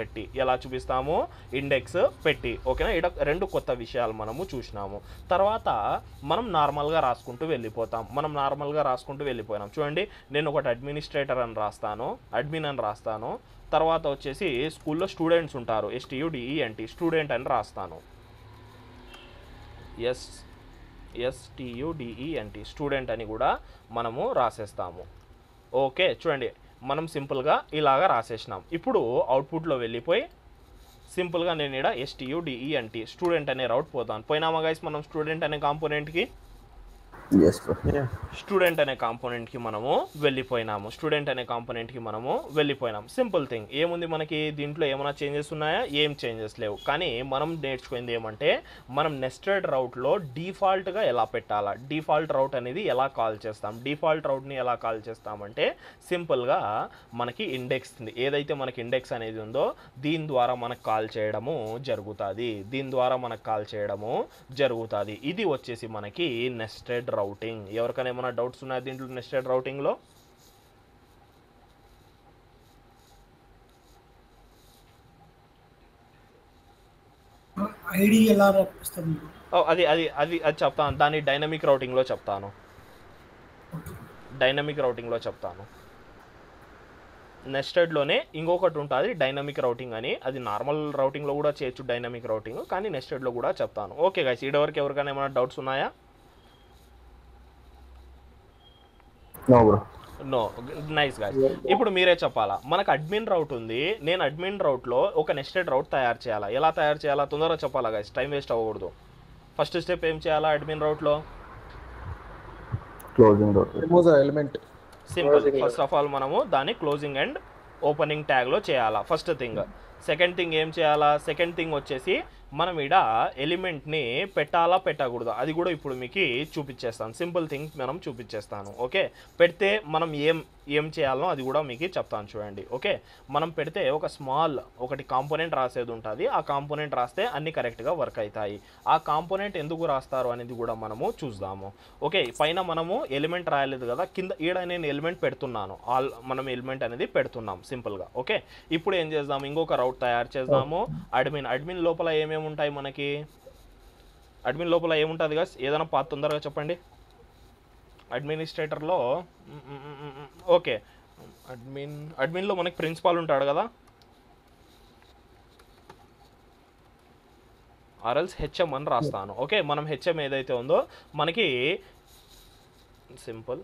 పెట్టి. ఓకేనా, ఇక్కడ రెండు కొత్త విషయాలు మనము చూసినాము. తర్వాత మనం నార్మల్గా రాసుకుంటూ వెళ్ళిపోయినాం. చూడండి, నేను ఒకటి అడ్మిన్ అని రాస్తాను. తర్వాత వచ్చేసి స్కూల్లో స్టూడెంట్స్ ఉంటారు, STUDENT స్టూడెంట్ అని రాస్తాను. STUDENT స్టూడెంట్ అని కూడా మనము రాసేస్తాము. ఓకే, చూడండి, మనం సింపుల్గా ఇలాగా రాసేసినాం. ఇప్పుడు అవుట్పుట్లో వెళ్ళిపోయి సింపుల్గా నేను ఇక్కడ STUDENT స్టూడెంట్ అనే రౌట్ పోయినామా గైస్ మనం స్టూడెంట్ అనే కాంపోనెంట్కి? స్టూడెంట్ అనే కాంపోనెంట్కి మనము వెళ్ళిపోయినాం. సింపుల్ థింగ్ ఏముంది, మనకి దీంట్లో ఏమైనా చేంజెస్ ఉన్నాయా? ఏం చేంజెస్ లేవు. కానీ మనం నేర్చుకుంది ఏమంటే, మనం నెస్టెడ్ రౌట్లో డిఫాల్ట్గా ఎలా పెట్టాలా, డిఫాల్ట్ రౌట్ అనేది ఎలా కాల్ చేస్తాం. డిఫాల్ట్ రౌట్ని ఎలా కాల్ చేస్తామంటే సింపుల్గా మనకి ఏదైతే మనకి ఇండెక్స్ అనేది ఉందో దీని ద్వారా మనకు కాల్ చేయడము జరుగుతుంది. ఇది వచ్చేసి మనకి నెస్టెడ్ రౌటింగ్. ఎవరికైనా ఏమైనా డౌట్స్ ఉన్నాయా దీంట్లో నెస్టెడ్ రౌటింగ్లో? ఐడి ఎలా రాపిస్తాం? అది చెప్తాను, దాన్ని డైనమిక్ రౌటింగ్లో చెప్తాను. నెస్టెడ్లోనే ఇంకొకటి ఉంటుంది డైనమిక్ రౌటింగ్ అని. అది నార్మల్ రౌటింగ్లో కూడా చేయొచ్చు డైనమిక్ రౌటింగ్, కానీ నెస్టెడ్లో కూడా చెప్తాను. ఓకే గైస్, ఇప్పటివరకు ఎవరికైనా ఏమైనా డౌట్స్ ఉన్నాయా? No bro. No, nice guys. ఇప్పుడు మీరే చెప్పాలా. మనకు అడ్మిన్ రౌట్ ఉంది, నేను అడ్మిన్ రౌట్లో ఒక నెస్టెడ్ రౌట్ తయారు చేయాలా. ఎలా తయారు చేయాలా తొందరగా చెప్పాలా గైస్, టైం వేస్ట్ అవ్వకూడదు. ఫస్ట్ స్టెప్ ఏం చేయాలా అడ్మిన్ రౌట్లో? Closing door. Remove element. Simple. First of all మనము దాన్ని క్లోజింగ్ అండ్ ఓపెనింగ్ ట్యాగ్లో చేయాలా ఫస్ట్ థింగ్. సెకండ్ థింగ్ ఏం చేయాలా? సెకండ్ థింగ్ వచ్చేసి మనం ఇక్కడ ఎలిమెంట్ని పెట్టాలా పెట్టకూడదు అది కూడా ఇప్పుడు మీకు చూపించేస్తాను. సింపుల్ థింగ్ మనం చూపించేస్తాను. ఓకే, పెడితే మనం ఏం చేయాలో అది కూడా మీకు చెప్తాను చూడండి. ఓకే, మనం పెడితే ఒక స్మాల్ ఒకటి కాంపోనెంట్ రాసేది ఉంటుంది. ఆ కాంపోనెంట్ రాస్తే అన్నీ కరెక్ట్గా వర్క్ అవుతాయి. ఆ కాంపోనెంట్ ఎందుకు రాస్తారు అనేది కూడా మనము చూద్దాము. ఓకే, పైన మనము ఎలిమెంట్ రాయలేదు కదా, కింద ఈడ నేను ఎలిమెంట్ పెడుతున్నాను. మనం ఎలిమెంట్ అనేది పెడుతున్నాం సింపుల్గా. ఓకే, ఇప్పుడు ఏం చేద్దాం, ఇంకొక రౌట్ తయారు చేద్దాము. అడ్మిన్ లోపల ఏమేమి ఉంటాయి మనకి? అడ్మిన్ లోపల ఏముంటుంది కదా, ఏదైనా పాత్ తొందరగా చెప్పండి. అడ్మినిస్ట్రేటర్లో ఓకే, అడ్మిన్లో మనకి ప్రిన్సిపాల్ ఉంటాడు కదా, ఆర్ఎల్స్ హెచ్ఎం అని రాస్తాను. ఓకే, మనం హెచ్ఎం ఏదైతే ఉందో మనకి సింపుల్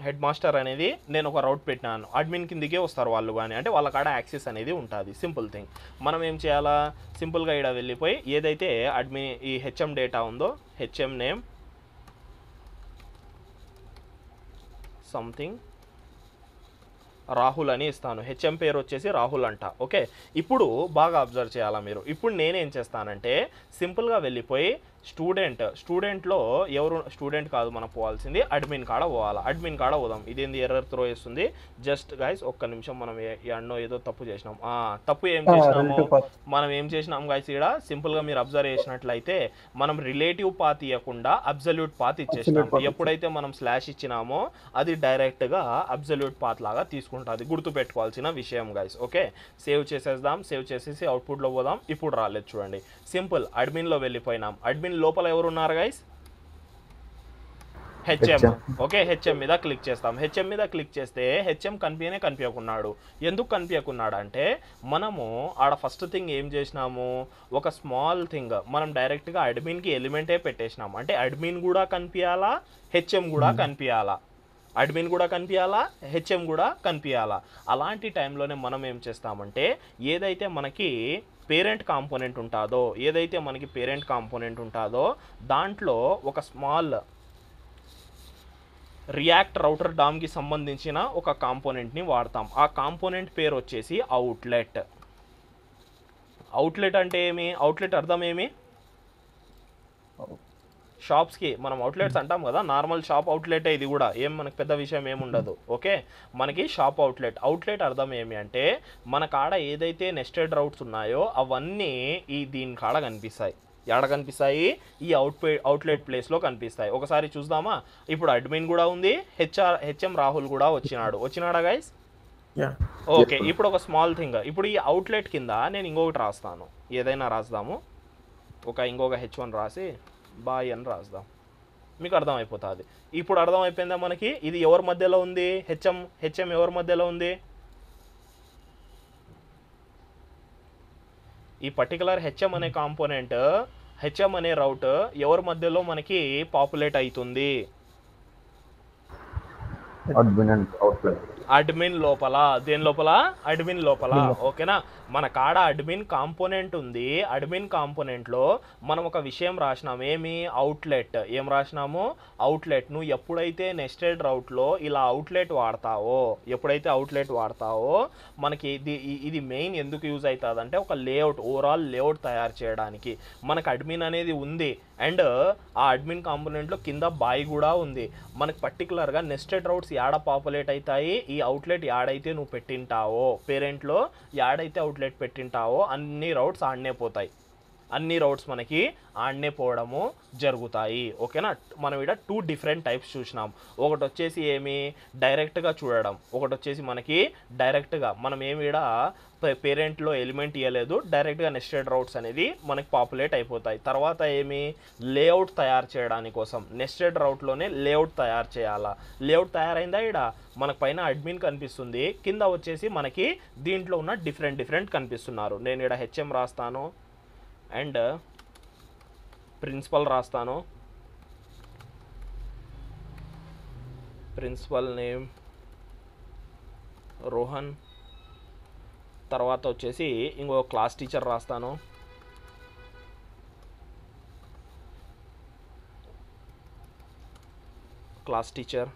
హెడ్ మాస్టర్ అనేది నేను ఒక రౌట్ పెట్టినాను. అడ్మిన్ కిందికే వస్తారు వాళ్ళు, కానీ అంటే వాళ్ళ కాడ యాక్సెస్ అనేది ఉంటుంది. Simple thing. మనం ఏం చేయాలా, సింపుల్గా ఇక్కడ వెళ్ళిపోయి ఏదైతే అడ్మిన్ ఈ హెచ్ఎం డేటా ఉందో హెచ్ఎం నేమ్ సంథింగ్ రాహుల్ అని ఇస్తాను. హెచ్ఎం పేరు వచ్చేసి రాహుల్ అంట. ఓకే, ఇప్పుడు బాగా అబ్జర్వ్ చేయాలా మీరు. ఇప్పుడు నేనేం చేస్తానంటే సింపుల్గా వెళ్ళిపోయి స్టూడెంట్లో ఎవరు స్టూడెంట్ కాదు మనం పోవాల్సింది, అడ్మిన్ కాడ పోవాలా. అడ్మిన్ కాడ పోదాం. ఇదేంది ఎర్రర్ త్రో చేస్తుంది. జస్ట్ గైస్ ఒక్క నిమిషం, మనం అన్నో ఏదో తప్పు చేసినాం. తప్పు ఏం చేసినాము, మనం ఏం చేసినాం గైస్ ఇక్కడ సింపుల్గా మీరు అబ్జర్వ్ చేసినట్లయితే మనం రిలేటివ్ పాత్ ఇవ్వకుండా అబ్సల్యూట్ పాత్ ఇచ్చేసినాం. ఎప్పుడైతే మనం స్లాష్ ఇచ్చినామో అది డైరెక్ట్గా అబ్సల్యూట్ పాత్ లాగా తీసుకుంటుంది. గుర్తుపెట్టుకోవాల్సిన విషయం గైస్. ఓకే, సేవ్ చేసేద్దాం. సేవ్ చేసేసి అవుట్పుట్లో పోదాం. ఇప్పుడు రాలేదు చూడండి. సింపుల్, అడ్మిన్లో వెళ్ళిపోయినాం. అడ్మిన్ లోపల ఎవరు ఉన్నారు గైస్? హెచ్ఎం. ఓకే, హెచ్ఎం మీద క్లిక్ చేస్తాం. హెచ్ఎం మీద క్లిక్ చేస్తే హెచ్ఎం కనిపించకున్నాడు. ఎందుకు కనిపించకున్నాడు అంటే మనము ఆడ ఫస్ట్ థింగ్ ఏం చేసినాము, ఒక స్మాల్ థింగ్ మనం డైరెక్ట్గా అడ్మిన్కి ఎలిమెంటే పెట్టేసినాము. అంటే అడ్మిన్ కూడా కనిపించాలా, హెచ్ఎం కూడా కనిపించాలా. అడ్మిన్ కూడా కనిపించాలా, హెచ్ఎం కూడా కనిపించాలా. అలాంటి టైంలోనే మనం ఏం చేస్తామంటే ఏదైతే మనకి పేరెంట్ కాంపోనెంట్ ఉంటుందో దాంట్లో ఒక స్మాల్ రియాక్ట్ రౌటర్ డామ్కి సంబంధించిన ఒక కాంపోనెంట్ని వాడతాం. ఆ కాంపోనెంట్ పేరు వచ్చేసి అవుట్లెట్. అవుట్లెట్ అంటే ఏమి? అవుట్లెట్ అర్థం ఏమి? షాప్స్కి మనం అవుట్లెట్స్ అంటాం కదా, నార్మల్ షాప్ అవుట్లెట్ ఇది కూడా, ఏం మనకు పెద్ద విషయం ఏముండదు. ఓకే, మనకి షాప్ అవుట్లెట్ అర్థం ఏమి అంటే మన కాడ ఏదైతే నెస్టెడ్ రౌట్స్ ఉన్నాయో అవన్నీ దీని కాడ కనిపిస్తాయి. ఎక్కడ కనిపిస్తాయి? ఈ అవుట్లెట్ ప్లేస్లో కనిపిస్తాయి. ఒకసారి చూద్దామా. ఇప్పుడు అడ్మిన్ కూడా ఉంది, హెచ్ఎం రాహుల్ కూడా వచ్చినాడా గైస్? ఓకే, ఇప్పుడు ఒక స్మాల్ థింగ్. ఇప్పుడు ఈ అవుట్లెట్ కింద నేను ఇంకొకటి రాస్తాను. ఏదైనా రాద్దాము. ఇంకొక H1 రాసి బాయ్ అని రాద్దాం. మీకు అర్థమైపోతుంది. ఇప్పుడు అర్థమైపోయిందా మనకి ఇది ఎవరి మధ్యలో ఉంది? హెచ్ఎం ఎవరి మధ్యలో ఉంది? ఈ పర్టికులర్ హెచ్ఎం అనే కాంపోనెంట్, హెచ్ఎం అనే రౌట్ ఎవరి మధ్యలో మనకి పాపులేట్ అవుతుంది? అడ్మిన్ లోపల. దేని లోపల? అడ్మిన్ లోపల. ఓకేనా, మన కాడ అడ్మిన్ కాంపోనెంట్ ఉంది. అడ్మిన్ కాంపోనెంట్లో మనం ఒక విషయం రాసినాం. ఏమి? అవుట్లెట్. ఏం రాసినాము? అవుట్లెట్. నువ్వు ఎప్పుడైతే నెస్టెడ్ రౌట్లో ఇలా అవుట్లెట్ వాడతావో మనకి ఇది మెయిన్ ఎందుకు యూజ్ అవుతుంది అంటే ఒక ఓవరాల్ లేఅవుట్ తయారు చేయడానికి. మనకు అడ్మిన్ అనేది ఉంది అండ్ ఆ అడ్మిన్ కాంపోనెంట్లో కింద బాయ్ కూడా ఉంది. మనకు పర్టికులర్గా నెస్టెడ్ రౌట్స్ యాడ పాపులేట్ అవుతాయి? ఈ అవుట్లెట్ యాడైతే నువ్వు పెట్టింటావో, పేరెంట్లో యాడైతే అవుట్లెట్ పెట్టింటావో అన్ని రౌట్స్ ఆడనే పోతాయి. అన్ని రౌట్స్ మనకి ఆడనే పోవడము జరుగుతాయి. ఓకేనా, మనం ఇక్కడ 2 డిఫరెంట్ టైప్స్ చూసినాం. ఒకటి వచ్చేసి ఏమి డైరెక్ట్గా చూడడం, ఒకటి వచ్చేసి మనకి డైరెక్ట్గా మనం ఏమి ఇక్కడ పేరెంట్లో ఎలిమెంట్ ఇవ్వలేదు, డైరెక్ట్గా నెస్టెడ్ రౌట్స్ అనేది మనకి పాపులేట్ అయిపోతాయి. తర్వాత ఏమి లేఅవుట్ తయారు చేయడానికి కోసం నెస్టెడ్ రౌట్లోనే లేఅవుట్ తయారు చేయాలా. లేఅవుట్ తయారైందా ఇక్కడ మనకు పైన అడ్మిన్ కనిపిస్తుంది, కింద వచ్చేసి మనకి దీంట్లో ఉన్న డిఫరెంట్ కనిపిస్తున్నారు. నేను ఇక్కడ హెచ్ఎం రాస్తాను అండ్ ప్రిన్సిపల్ రాస్తాను, ప్రిన్సిపల్ నేమ్ రోహన్, తర్వాత వచ్చేసి ఇంకో క్లాస్ టీచర్ రాస్తాను, class teacher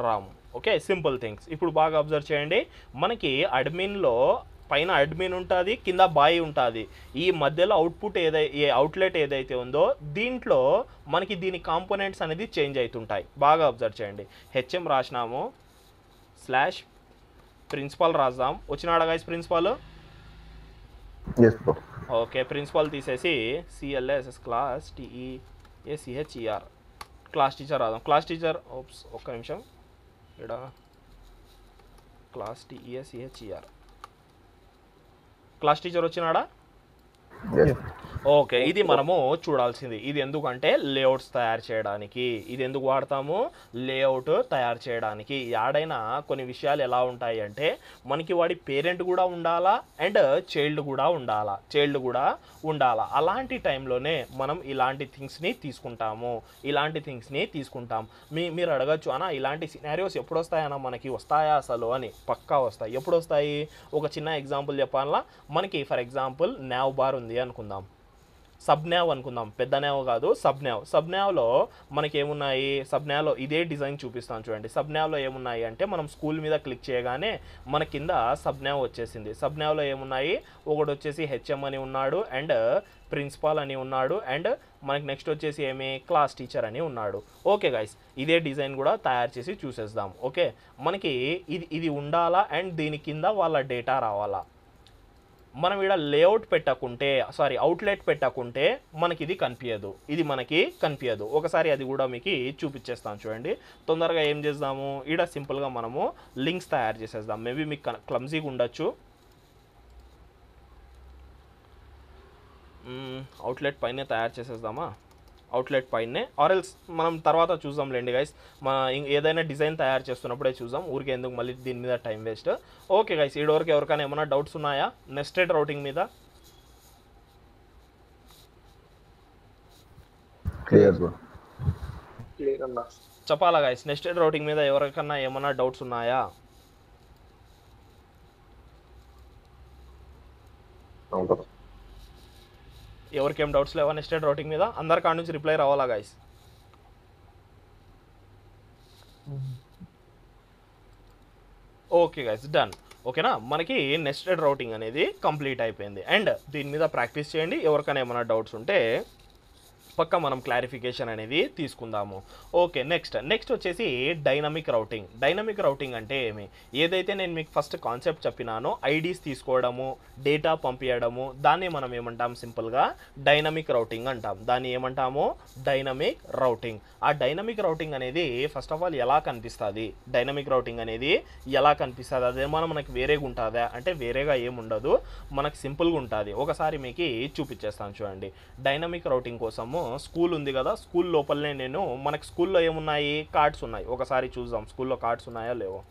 Ram. Okay, simple things. ఇప్పుడు బాగా అబ్జర్వ్ చేయండి, మనకి అడ్మిన్లో పైన అడ్మిన్ ఉంటుంది, కింద బాయ్ ఉంటుంది. ఈ మధ్యలో అవుట్లెట్ ఏదైతే ఉందో దీంట్లో మనకి దీని కాంపోనెంట్స్ అనేది చేంజ్ అవుతుంటాయి. బాగా అబ్జర్వ్ చేయండి, హెచ్ఎం రాసినాము స్లాష్ ప్రిన్సిపల్ రాద్దాం. వచ్చినాడా గైస్ ప్రిన్సిపల్? ఓకే, ప్రిన్సిపల్ తీసేసి సిఎల్ఎస్ఎస్ క్లాస్ టీఈఏసిహెచ్ఈఆర్ క్లాస్ టీచర్ రాద్దాం. క్లాస్ టీచర్ ఒక్క నిమిషం, ఇక్కడ క్లాస్ టీఈఏసిహెచ్ఈఆర్ క్లాస్ టీచర్ వచ్చినాడా? ఓకే, ఇది మనము చూడాల్సింది. ఇది ఎందుకంటే లేఅవుట్స్ తయారు చేయడానికి. ఇది ఎందుకు వాడతాము? లేఅవుట్ తయారు చేయడానికి. యాడైనా కొన్ని విషయాలు ఎలా ఉంటాయి అంటే మనకి వాడి పేరెంట్ కూడా ఉండాలా అండ్ చైల్డ్ కూడా ఉండాలా. అలాంటి టైంలోనే మనం ఇలాంటి థింగ్స్ని తీసుకుంటాం. మీరు అడగచ్చు, అన్న ఇలాంటి సినారియోస్ ఎప్పుడు వస్తాయన్నా మనకి? వస్తాయా అసలు అని? పక్కా వస్తాయి. ఎప్పుడు వస్తాయి? ఒక చిన్న ఎగ్జాంపుల్ చెప్పాలా. మనకి ఫర్ ఎగ్జాంపుల్ నావ్ బార్ ఉంది అనుకుందాం, సబ్ న్యావ్ అనుకుందాం, పెద్ద న్యావ్ కాదు, సబ్ న్యావ్లో మనకి ఏమున్నాయి? సబ్ న్యావ్లో ఇదే డిజైన్ చూపిస్తాను చూడండి. సబ్ న్యావ్లో ఏమున్నాయి అంటే మనం స్కూల్ మీద క్లిక్ చేయగానే మన కింద సబ్ న్యావ్ వచ్చేసింది. సబ్ న్యావ్లో ఏమున్నాయి? ఒకటి వచ్చేసి హెచ్ఎం అని ఉన్నాడు అండ్ ప్రిన్సిపాల్ అని ఉన్నాడు అండ్ మనకి నెక్స్ట్ వచ్చేసి ఏమి క్లాస్ టీచర్ అని ఉన్నాడు. ఓకే గైస్, ఇదే డిజైన్ కూడా తయారు చేసి చూసేద్దాం. ఓకే, మనకి ఇది ఉండాలా అండ్ దీని కింద వాళ్ళ డేటా రావాలా. మనం ఇక్కడ లేఅవుట్ పెట్టకుంటే అవుట్లెట్ పెట్టకుంటే మనకి ఇది కనిపించదు. ఒకసారి అది కూడా మీకు చూపించేస్తాను చూడండి. తొందరగా ఏం చేద్దాము, ఇక్కడ సింపుల్గా మనము లింక్స్ తయారు చేసేద్దాం. మేబీ మీకు క్లమ్జీగా ఉండొచ్చు. అవుట్లెట్ పైనే తయారు చేసేద్దామా? అవుట్లెట్ పైనే ఆర్ఎల్స్ మనం తర్వాత చూద్దాంలేండి గైస్. ఏదైనా డిజైన్ తయారు చేస్తున్నప్పుడే చూద్దాం, ఊరికే ఎందుకు మళ్ళీ దీని మీద టైం వేస్ట్. ఓకే గైస్, ఈడవరకు ఎవరికైనా ఏమైనా డౌట్స్ ఉన్నాయా నెస్టెడ్ రౌటింగ్ మీద? చెప్పాలా గైస్, నెస్టెడ్ రౌటింగ్ మీద ఎవరికన్నా ఏమైనా డౌట్స్ ఉన్నాయా? ఎవరికేం డౌట్స్ లేవా నెస్టెడ్ రౌటింగ్ మీద? అందరి కాడ నుంచి రిప్లై రావాలా గైస్? Okay guys, done. ఓకేనా, మనకి నెస్టెడ్ రౌటింగ్ అనేది కంప్లీట్ అయిపోయింది. అండ్ దీని మీద ప్రాక్టీస్ చేయండి. ఎవరికైనా ఏమైనా డౌట్స్ ఉంటే పక్క మనం క్లారిఫికేషన్ అనేది తీసుకుందాము. ఓకే, నెక్స్ట్ వచ్చేసి డైనమిక్ రౌటింగ్ అంటే ఏమి? ఏదైతే నేను మీకు ఫస్ట్ కాన్సెప్ట్ చెప్పినానో ఐడీస్ తీసుకోవడము, డేటా పంపించడము, దాన్ని మనం ఏమంటాం? సింపుల్గా డైనమిక్ రౌటింగ్ అంటాం. దాన్ని ఏమంటాము? Dynamic routing. ఆ డైనమిక్ రౌటింగ్ అనేది ఫస్ట్ ఆఫ్ ఆల్ ఎలా కనిపిస్తుంది? అదేమన్నా మనకి వేరేగా ఉంటుందా అంటే వేరేగా ఏముండదు, మనకు సింపుల్గా ఉంటుంది. ఒకసారి మీకు చూపించేస్తాను చూడండి. డైనమిక్ రౌటింగ్ కోసము స్కూల్ ఉంది కదా, స్కూల్ లోపలనే మనకి స్కూల్లో ఏమున్నాయి? కార్డ్స్ ఉన్నాయి. ఒకసారి చూద్దాం స్కూల్లో కార్డ్స్ ఉన్నాయా లేవో.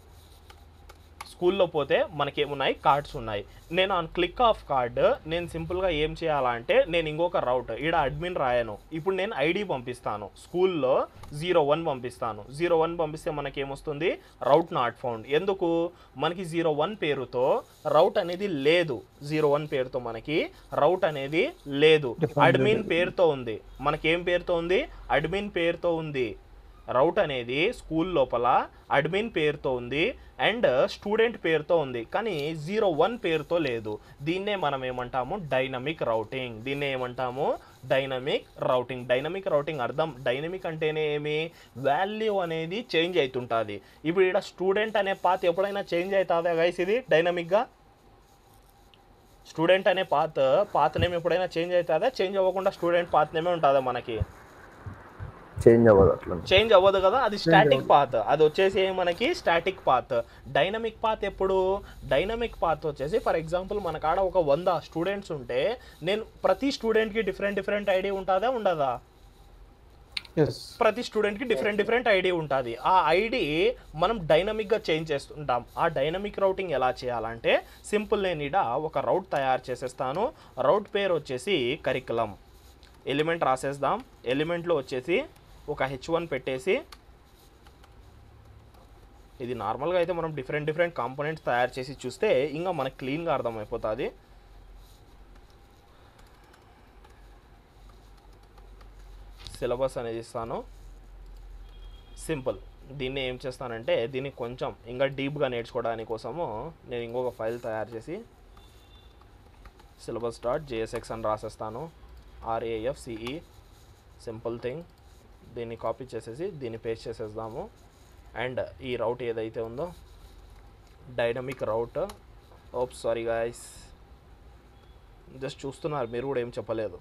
స్కూల్లో పోతే మనకేమున్నాయి? కార్డ్స్ ఉన్నాయి. నేను ఆన్ క్లిక్ ఆఫ్ కార్డ్ నేను సింపుల్గా ఏం చేయాలంటే నేను ఇంకొక రౌట్ ఈడ అడ్మిన్ రాయను. ఇప్పుడు నేను ఐడి పంపిస్తాను, స్కూల్లో 01 పంపిస్తాను. 01 పంపిస్తే మనకేమొస్తుంది? రౌట్ నాట్ ఫౌండ్. ఎందుకు? మనకి 01 పేరుతో రౌట్ అనేది లేదు. 01 పేరుతో మనకి రౌట్ అనేది లేదు. అడ్మిన్ పేరుతో ఉంది. మనకేం పేరుతో ఉంది? అడ్మిన్ పేరుతో ఉంది. రౌట్ అనేది స్కూల్ లోపల అడ్మిన్ పేరుతో ఉంది అండ్ స్టూడెంట్ పేరుతో ఉంది, కానీ 01 పేరుతో లేదు. దీన్నే మనం ఏమంటాము? Dynamic routing. డైనమిక్ రౌటింగ్ అర్థం, డైనమిక్ అంటేనే ఏమి? వాల్యూ అనేది చేంజ్ అవుతుంటుంది. ఇప్పుడు ఇక్కడ స్టూడెంట్ అనే పాత్ ఎప్పుడైనా చేంజ్ అవుతుందా గైస్? ఇది డైనమిక్గా స్టూడెంట్ అనే పాత్ నేమ్ ఎప్పుడైనా చేంజ్ అవుతుందా? చేంజ్ అవ్వకుండా స్టూడెంట్ పాత్ నేమే ఉంటుందా మనకి? చేంజ్ అవ్వదు అట్లా. చేంజ్ అవ్వదు కదా, అది స్టాటిక్ పాత్. అది వచ్చేసి మనకి స్టాటిక్ పాత్. డైనమిక్ పాత్ ఎప్పుడు? డైనమిక్ పాత్ వచ్చేసి ఫర్ ఎగ్జాంపుల్ మన కాడ ఒక 100 స్టూడెంట్స్ ఉంటే నేను ప్రతి స్టూడెంట్కి డిఫరెంట్ ఐడి ఉంటుందా ఉండదా? ప్రతి స్టూడెంట్కి డిఫరెంట్ ఐడి ఉంటుంది. ఆ ఐడి మనం డైనమిక్గా చేంజ్ చేస్తుంటాం. ఆ డైనమిక్ రౌటింగ్ ఎలా చేయాలంటే సింపుల్, నేను ఇడ ఒక రౌట్ తయారు చేసేస్తాను. రౌట్ పేరు వచ్చేసి కరికులం. ఎలిమెంట్ రాసేద్దాం. ఎలిమెంట్లో వచ్చేసి ఒక H1 పెట్టేసి, ఇది నార్మల్గా అయితే మనం డిఫరెంట్ కాంపోనెంట్స్ తయారు చేసి చూస్తే ఇంకా మనకు క్లీన్గా అర్థమైపోతుంది. సిలబస్ అనేది ఇస్తాను. సింపుల్. దీన్ని ఏం చేస్తానంటే దీన్ని కొంచెం ఇంకా డీప్గా నేర్చుకోవడానికి కోసము నేను ఇంకొక ఫైల్ తయారు చేసి syllabus.jsx అని రాసేస్తాను. RAFCE simple thing. దీన్ని కాపీ చేసేసి దీన్ని పేస్ట్ చేసేద్దాము. అండ్ ఈ రౌట్ ఏదైతే ఉందో డైనమిక్ రౌట్, సారీ గాయస్, జస్ట్ చూస్తున్నారు మీరు కూడా ఏం చెప్పలేదు.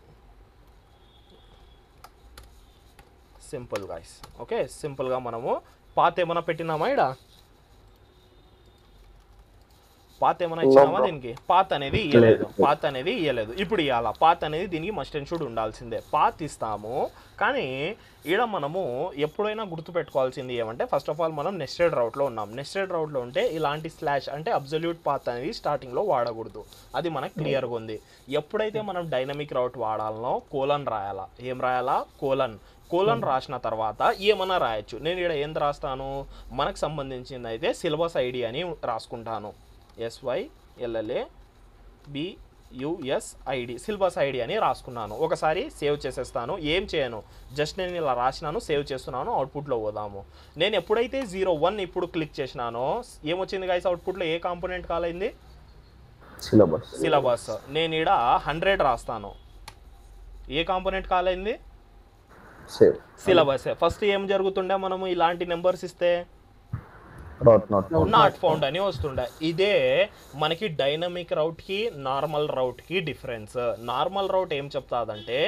Simple guys. ఓకే, సింపుల్గా మనము పాత్ ఏమైనా పెట్టినామా ఇడ? పాత్ ఏమైనా ఇచ్చినామా దీనికి? పాత్ అనేది ఇయ్యలేదు. ఇప్పుడు ఇవ్వాలా? పాత్ అనేది దీనికి మస్ట్ అండ్ షుడ్ ఉండాల్సిందే. పాత్ ఇస్తాము, కానీ ఈడ మనము ఎప్పుడైనా గుర్తుపెట్టుకోవాల్సింది ఏమంటే ఫస్ట్ ఆఫ్ ఆల్ మనం నెస్టెడ్ రౌట్లో ఉన్నాం. నెస్టెడ్ రౌట్లో ఉంటే ఇలాంటి స్లాష్ అంటే అబ్సల్యూట్ పాత్ అనేది స్టార్టింగ్లో వాడకూడదు. అది మనకు క్లియర్గా ఉంది. ఎప్పుడైతే మనం డైనమిక్ రౌట్ వాడాలనో కోలన్ రాయాలా. ఏం రాయాలా? కోలన్ రాసిన తర్వాత ఏమన్నా రాయొచ్చు. నేను ఇక్కడ ఏం రాస్తాను? మనకు సంబంధించింది అయితే సిలబస్ ఐడి అని రాసుకుంటాను. SYLLABUSID సిలబస్ ఐడి అని రాసుకున్నాను. ఒకసారి సేవ్ చేసేస్తాను. ఏం చేయను, జస్ట్ నేను ఇలా రాసినాను, సేవ్ చేస్తున్నాను. అవుట్పుట్లో పోదాము. నేను ఎప్పుడైతే 01 ఇప్పుడు క్లిక్ చేసినానో ఏమొచ్చింది గైస్? అవుట్పుట్లో ఏ కాంపోనెంట్ కాల్ అయింది? సిలబస్. నేను ఇక్కడ 100 రాస్తాను. ఏ కాంపోనెంట్ కాల్ అయింది? సిలబస్. ఫస్ట్ ఏం జరుగుతుండే మనము ఇలాంటి నెంబర్స్ ఇస్తే నాట్ ఫౌండ్ అని వస్తుండే. ఇదే మనకి డైనమిక్ రౌట్కి నార్మల్ రౌట్కి డిఫరెన్స్. నార్మల్ రౌట్ ఏం చెప్తాదంటే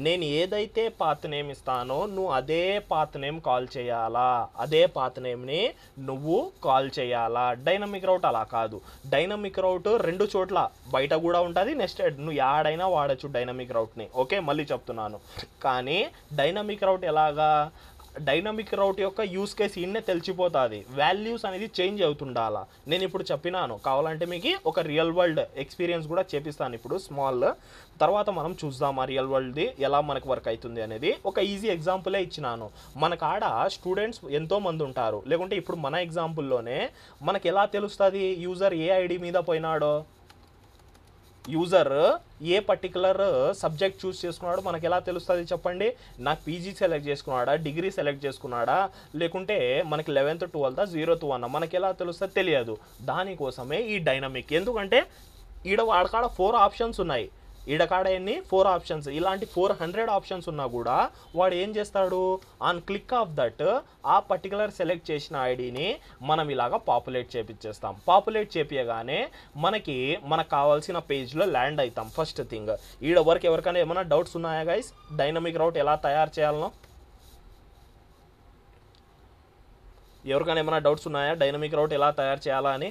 నేను ఏదైతే పాత్ నేమ్ ఇస్తానో నువ్వు అదే పాత్ నేమ్ కాల్ చేయాలా, అదే పాత్ నేమ్ని నువ్వు కాల్ చేయాలా. డైనమిక్ రౌట్ అలా కాదు. డైనమిక్ రౌట్ 2 చోట్ల బయట కూడా ఉంటుంది, నెస్టెడ్ నువ్వు యాడైనా వాడచ్చు డైనమిక్ రౌట్ని. ఓకే, మళ్ళీ చెప్తున్నాను. కానీ డైనమిక్ రౌట్ ఎలాగా? డైనమిక్ రౌట్ యొక్క యూస్ కేస్ ఇన్నే తెలిసిపోతుంది. వాల్యూస్ అనేది చేంజ్ అవుతుండాలా. నేను ఇప్పుడు చెప్పినాను, కావాలంటే మీకు ఒక రియల్ వరల్డ్ ఎక్స్పీరియన్స్ కూడా చేపిస్తాను ఇప్పుడు స్మాల్. తర్వాత మనం చూద్దాం ఆ రియల్ వరల్డ్ది ఎలా మనకు వర్క్ అవుతుంది అనేది. ఒక ఈజీ ఎగ్జాంపులే ఇచ్చినాను. మనకు ఆడ స్టూడెంట్స్ ఎంతోమంది ఉంటారు. లేకుంటే ఇప్పుడు మన ఎగ్జాంపుల్లోనే మనకు ఎలా తెలుస్తుంది యూజర్ ఏ ఐడి మీద పోయినాడో? యూజర్ ఏ పర్టికులర్ సబ్జెక్ట్ చూస్ చేసుకున్నాడో మనకు ఎలా తెలుస్తుంది చెప్పండి? నాకు పీజీ సెలెక్ట్ చేసుకున్నాడా, డిగ్రీ సెలెక్ట్ చేసుకున్నాడా, లేకుంటే మనకి 11th 12th 0 to 1 మనకి ఎలా తెలుస్తుంది? తెలియదు. దానికోసమే ఈ డైనమిక్. ఎందుకంటే ఈడ వాడకాడ 4 ఆప్షన్స్ ఉన్నాయి. ఈడకాడ ఎన్ని 4 ఆప్షన్స్. ఇలాంటి 400 ఆప్షన్స్ ఉన్నా కూడా వాడు ఏం చేస్తాడు? ఆన్ క్లిక్ ఆఫ్ దట్ ఆ పర్టికులర్ సెలెక్ట్ చేసిన ఐడిని మనం ఇలాగా పాపులేట్ చేపించేస్తాం. పాపులేట్ చేపించగానే మనకు కావాల్సిన పేజ్లో ల్యాండ్ అవుతాం. First thing. ఈడ వరకు ఎవరికైనా ఏమైనా డౌట్స్ ఉన్నాయా గైస్? డైనమిక్ రౌట్ ఎలా తయారు చేయాలనో ఎవరికైనా ఏమైనా డౌట్స్ ఉన్నాయా? డైనమిక్ రౌట్ ఎలా తయారు చేయాలా అని?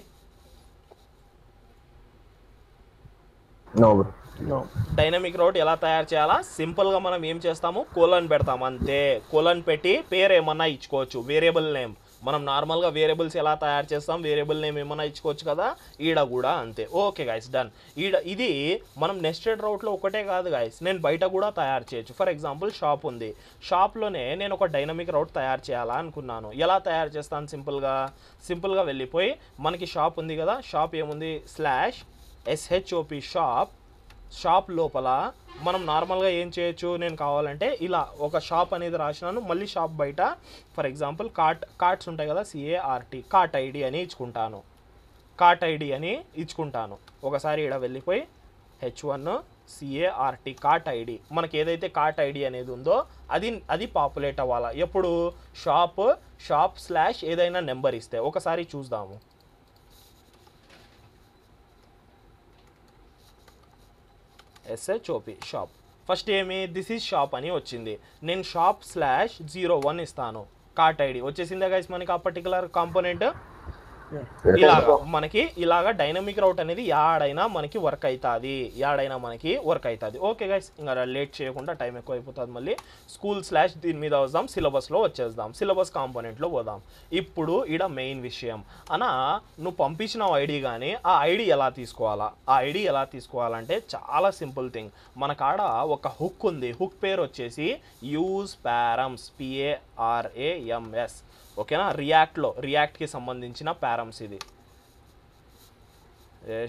డైనమిక్ రౌట్ ఎలా తయారు చేయాలా? సింపుల్గా మనం ఏం చేస్తాము? కోలన్ పెడతాం అంతే. కోలన్ పెట్టి పేరు ఏమన్నా ఇచ్చుకోవచ్చు, వేరియబుల్ నేమ్. మనం నార్మల్గా వేరియబుల్స్ ఎలా తయారు చేస్తాం, వేరియబుల్ నేమ్ ఏమన్నా ఇచ్చుకోవచ్చు కదా, ఈడ కూడా అంతే. Okay guys, done. ఇది మనం నెస్టెడ్ రౌట్లో ఒకటే కాదు గైస్, నేను బయట కూడా తయారు చేయొచ్చు. ఫర్ ఎగ్జాంపుల్ షాప్ ఉంది, షాప్లోనే నేను ఒక డైనమిక్ రౌట్ తయారు చేయాలా అనుకున్నాను. ఎలా తయారు చేస్తాను? సింపుల్గా వెళ్ళిపోయి మనకి షాప్ ఉంది కదా, షాప్ ఏముంది? /shop షాప్ లోపల మనం నార్మల్గా ఏం చేయొచ్చు? నేను కావాలంటే ఇలా ఒక షాప్ అనేది రాసినాను. మళ్ళీ షాప్ బయట ఫర్ ఎగ్జాంపుల్ కార్ట్స్ ఉంటాయి కదా, CART కార్ట్ ఐడి అని ఇచ్చుకుంటాను. ఒకసారి ఇక్కడ వెళ్ళిపోయి H1 CART కార్ట్ ఐడి, మనకి ఏదైతే కార్ట్ ఐడి అనేది ఉందో అది పాపులేట్ అవ్వాలా. ఎప్పుడు? షాప్ / ఏదైనా నెంబర్ ఇస్తే. ఒకసారి చూద్దాము. ఎస్హెచ్ఓపి షాప్. ఫస్ట్ ఏమి దిస్ ఈజ్ షాప్ అని వచ్చింది. నేను shop/01 ఇస్తాను. కార్ట్ ఐడి వచ్చేసిందే గైస్ మనకి ఆ పర్టికులర్ కాంపోనెంట్. ఇలాగా మనకి ఇలాగా డైనమిక్ రౌట్ అనేది యాడైనా మనకి వర్క్ అవుతుంది. ఓకే గైస్, ఇంకా లేట్ చేయకుండా టైం ఎక్కువ అయిపోతుంది. మళ్ళీ స్కూల్/ దీని మీద వద్దాం, సిలబస్లో వచ్చేద్దాం, సిలబస్ కాంపోనెంట్లో పోదాం. ఇప్పుడు ఈడ మెయిన్ విషయం అనా, నువ్వు పంపించిన ఐడి కానీ ఆ ఐడి ఎలా తీసుకోవాలంటే చాలా సింపుల్ థింగ్. మన కాడ ఒక హుక్ ఉంది. హుక్ పేరు వచ్చేసి యూజ్ ప్యారమ్స్, PARAMS. ఓకేనా, రియాక్ట్కి సంబంధించిన ప్యారమ్స్ ఇది.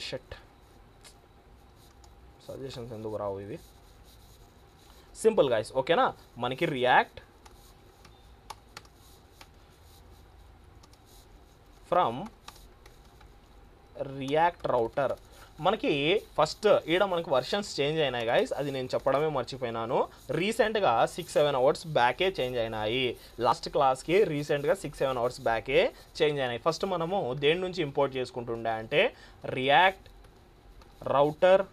షట్ సజెషన్స్ ఎందుకు రావు ఇవి, సింపుల్ గైస్. ఓకేనా, మనకి రియాక్ట్ ఫ్రమ్ రియాక్ట్ రౌటర్. మనకి ఫస్ట్ ఈడ మనకి వర్షన్స్ చేంజ్ అయినాయి గైస్, అది నేను చెప్పడమే మర్చిపోయినాను. రీసెంట్గా 6-7 అవర్స్ బ్యాకే చేంజ్ అయినాయి. లాస్ట్ క్లాస్కి రీసెంట్గా 6-7 అవర్స్ బ్యాకే చేంజ్ అయినాయి. ఫస్ట్ మనము దేని నుంచి ఇంపోర్ట్ చేసుకుంటుండే అంటే react router,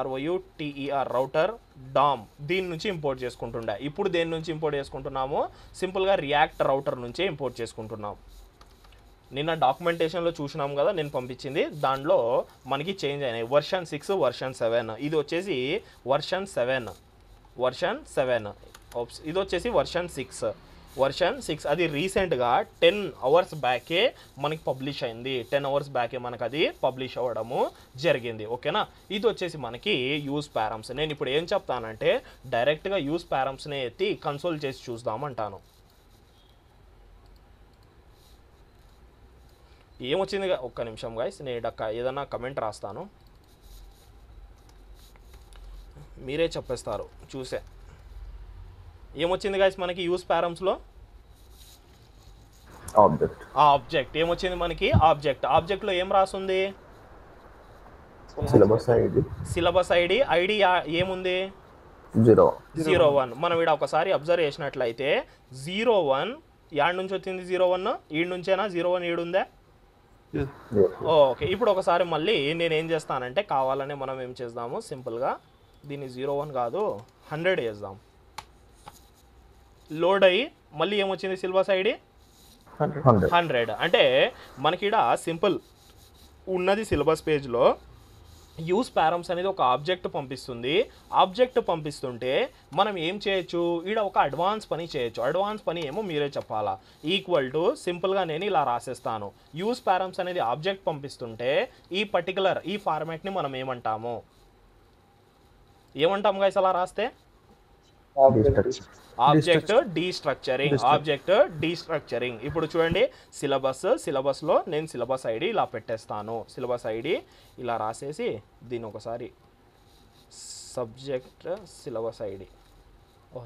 ROUTER router dom, దీని నుంచి ఇంపోర్ట్ చేసుకుంటుండే. ఇప్పుడు దేని నుంచి ఇంపోర్ట్ చేసుకుంటున్నాము, సింపుల్గా రియాక్ట్ రౌటర్ నుంచే ఇంపోర్ట్ చేసుకుంటున్నాం. నిన్న డాక్యుమెంటేషన్లో చూసినాం కదా నేను పంపించింది, దాంట్లో మనకి చేంజ్ అయినాయి. Version 6, version 7. ఇది వచ్చేసి వర్షన్ 7, ఇది వచ్చేసి వర్షన్ 6. అది రీసెంట్గా 10 అవర్స్ బ్యాకే మనకి పబ్లిష్ అయింది. 10 అవర్స్ బ్యాకే మనకు అది పబ్లిష్ అవ్వడము జరిగింది. ఓకేనా, ఇది వచ్చేసి మనకి యూజ్ ప్యారమ్స్. నేను ఇప్పుడు ఏం చెప్తానంటే డైరెక్ట్గా యూజ్ ప్యారమ్స్నే ఎత్తి కన్సోల్ చేసి చూద్దామంటాను. ఏమొచ్చింది, ఒక్క నిమిషం గైస్, నేను ఏదన్నా కమెంట్ రాస్తాను, మీరే చెప్పేస్తారు చూసే. ఏమొచ్చింది గైస్ మనకి యూజ్ ప్యారమ్స్లో ఆబ్జెక్ట్ ఏమొచ్చింది మనకి ఆబ్జెక్ట్లో ఏం రాసుంది, సిలబస్ ఐడి ఏముంది 01. మనం ఇక్కడ ఒకసారి అబ్జర్వ్ చేసినట్లయితే 01 యాడ్ నుంచి వచ్చింది, 01 ఈడ్ నుంచేనా 01 ఈడుందా. ఓకే, ఇప్పుడు ఒకసారి మళ్ళీ నేను ఏం చేస్తానంటే కావాలనే మనం ఏం చేద్దాము, సింపుల్గా దీన్ని 01 కాదు 100 వేద్దాం. లోడ్ అయ్యి మళ్ళీ ఏమొచ్చింది సిలబస్ ఐడి 100. అంటే మనకి ఇక్కడ సింపుల్ ఉన్నది సిలబస్ పేజ్లో యూజ్ ప్యారమ్స్ అనేది ఒక ఆబ్జెక్ట్ పంపిస్తుంటే మనం ఏం చేయొచ్చు, ఈడ ఒక అడ్వాన్స్ పని చేయొచ్చు. అడ్వాన్స్ పని ఏమో మీరే చెప్పాలా. ఈక్వల్ టు సింపుల్గా నేను ఇలా రాసేస్తాను. యూజ్ ప్యారమ్స్ అనేది ఆబ్జెక్ట్ పంపిస్తుంటే ఈ ఫార్మాట్ని మనం ఏమంటాము గైస్ అలా రాస్తే, ఆబ్జెక్ట్ డీస్ట్రక్చరింగ్. ఇప్పుడు చూడండి సిలబస్లో నేను సిలబస్ ఐడి ఇలా పెట్టేస్తాను. సిలబస్ ఐడి ఇలా రాసేసి దీన్ని ఒకసారి సబ్జెక్ట్ సిలబస్ ఐడి,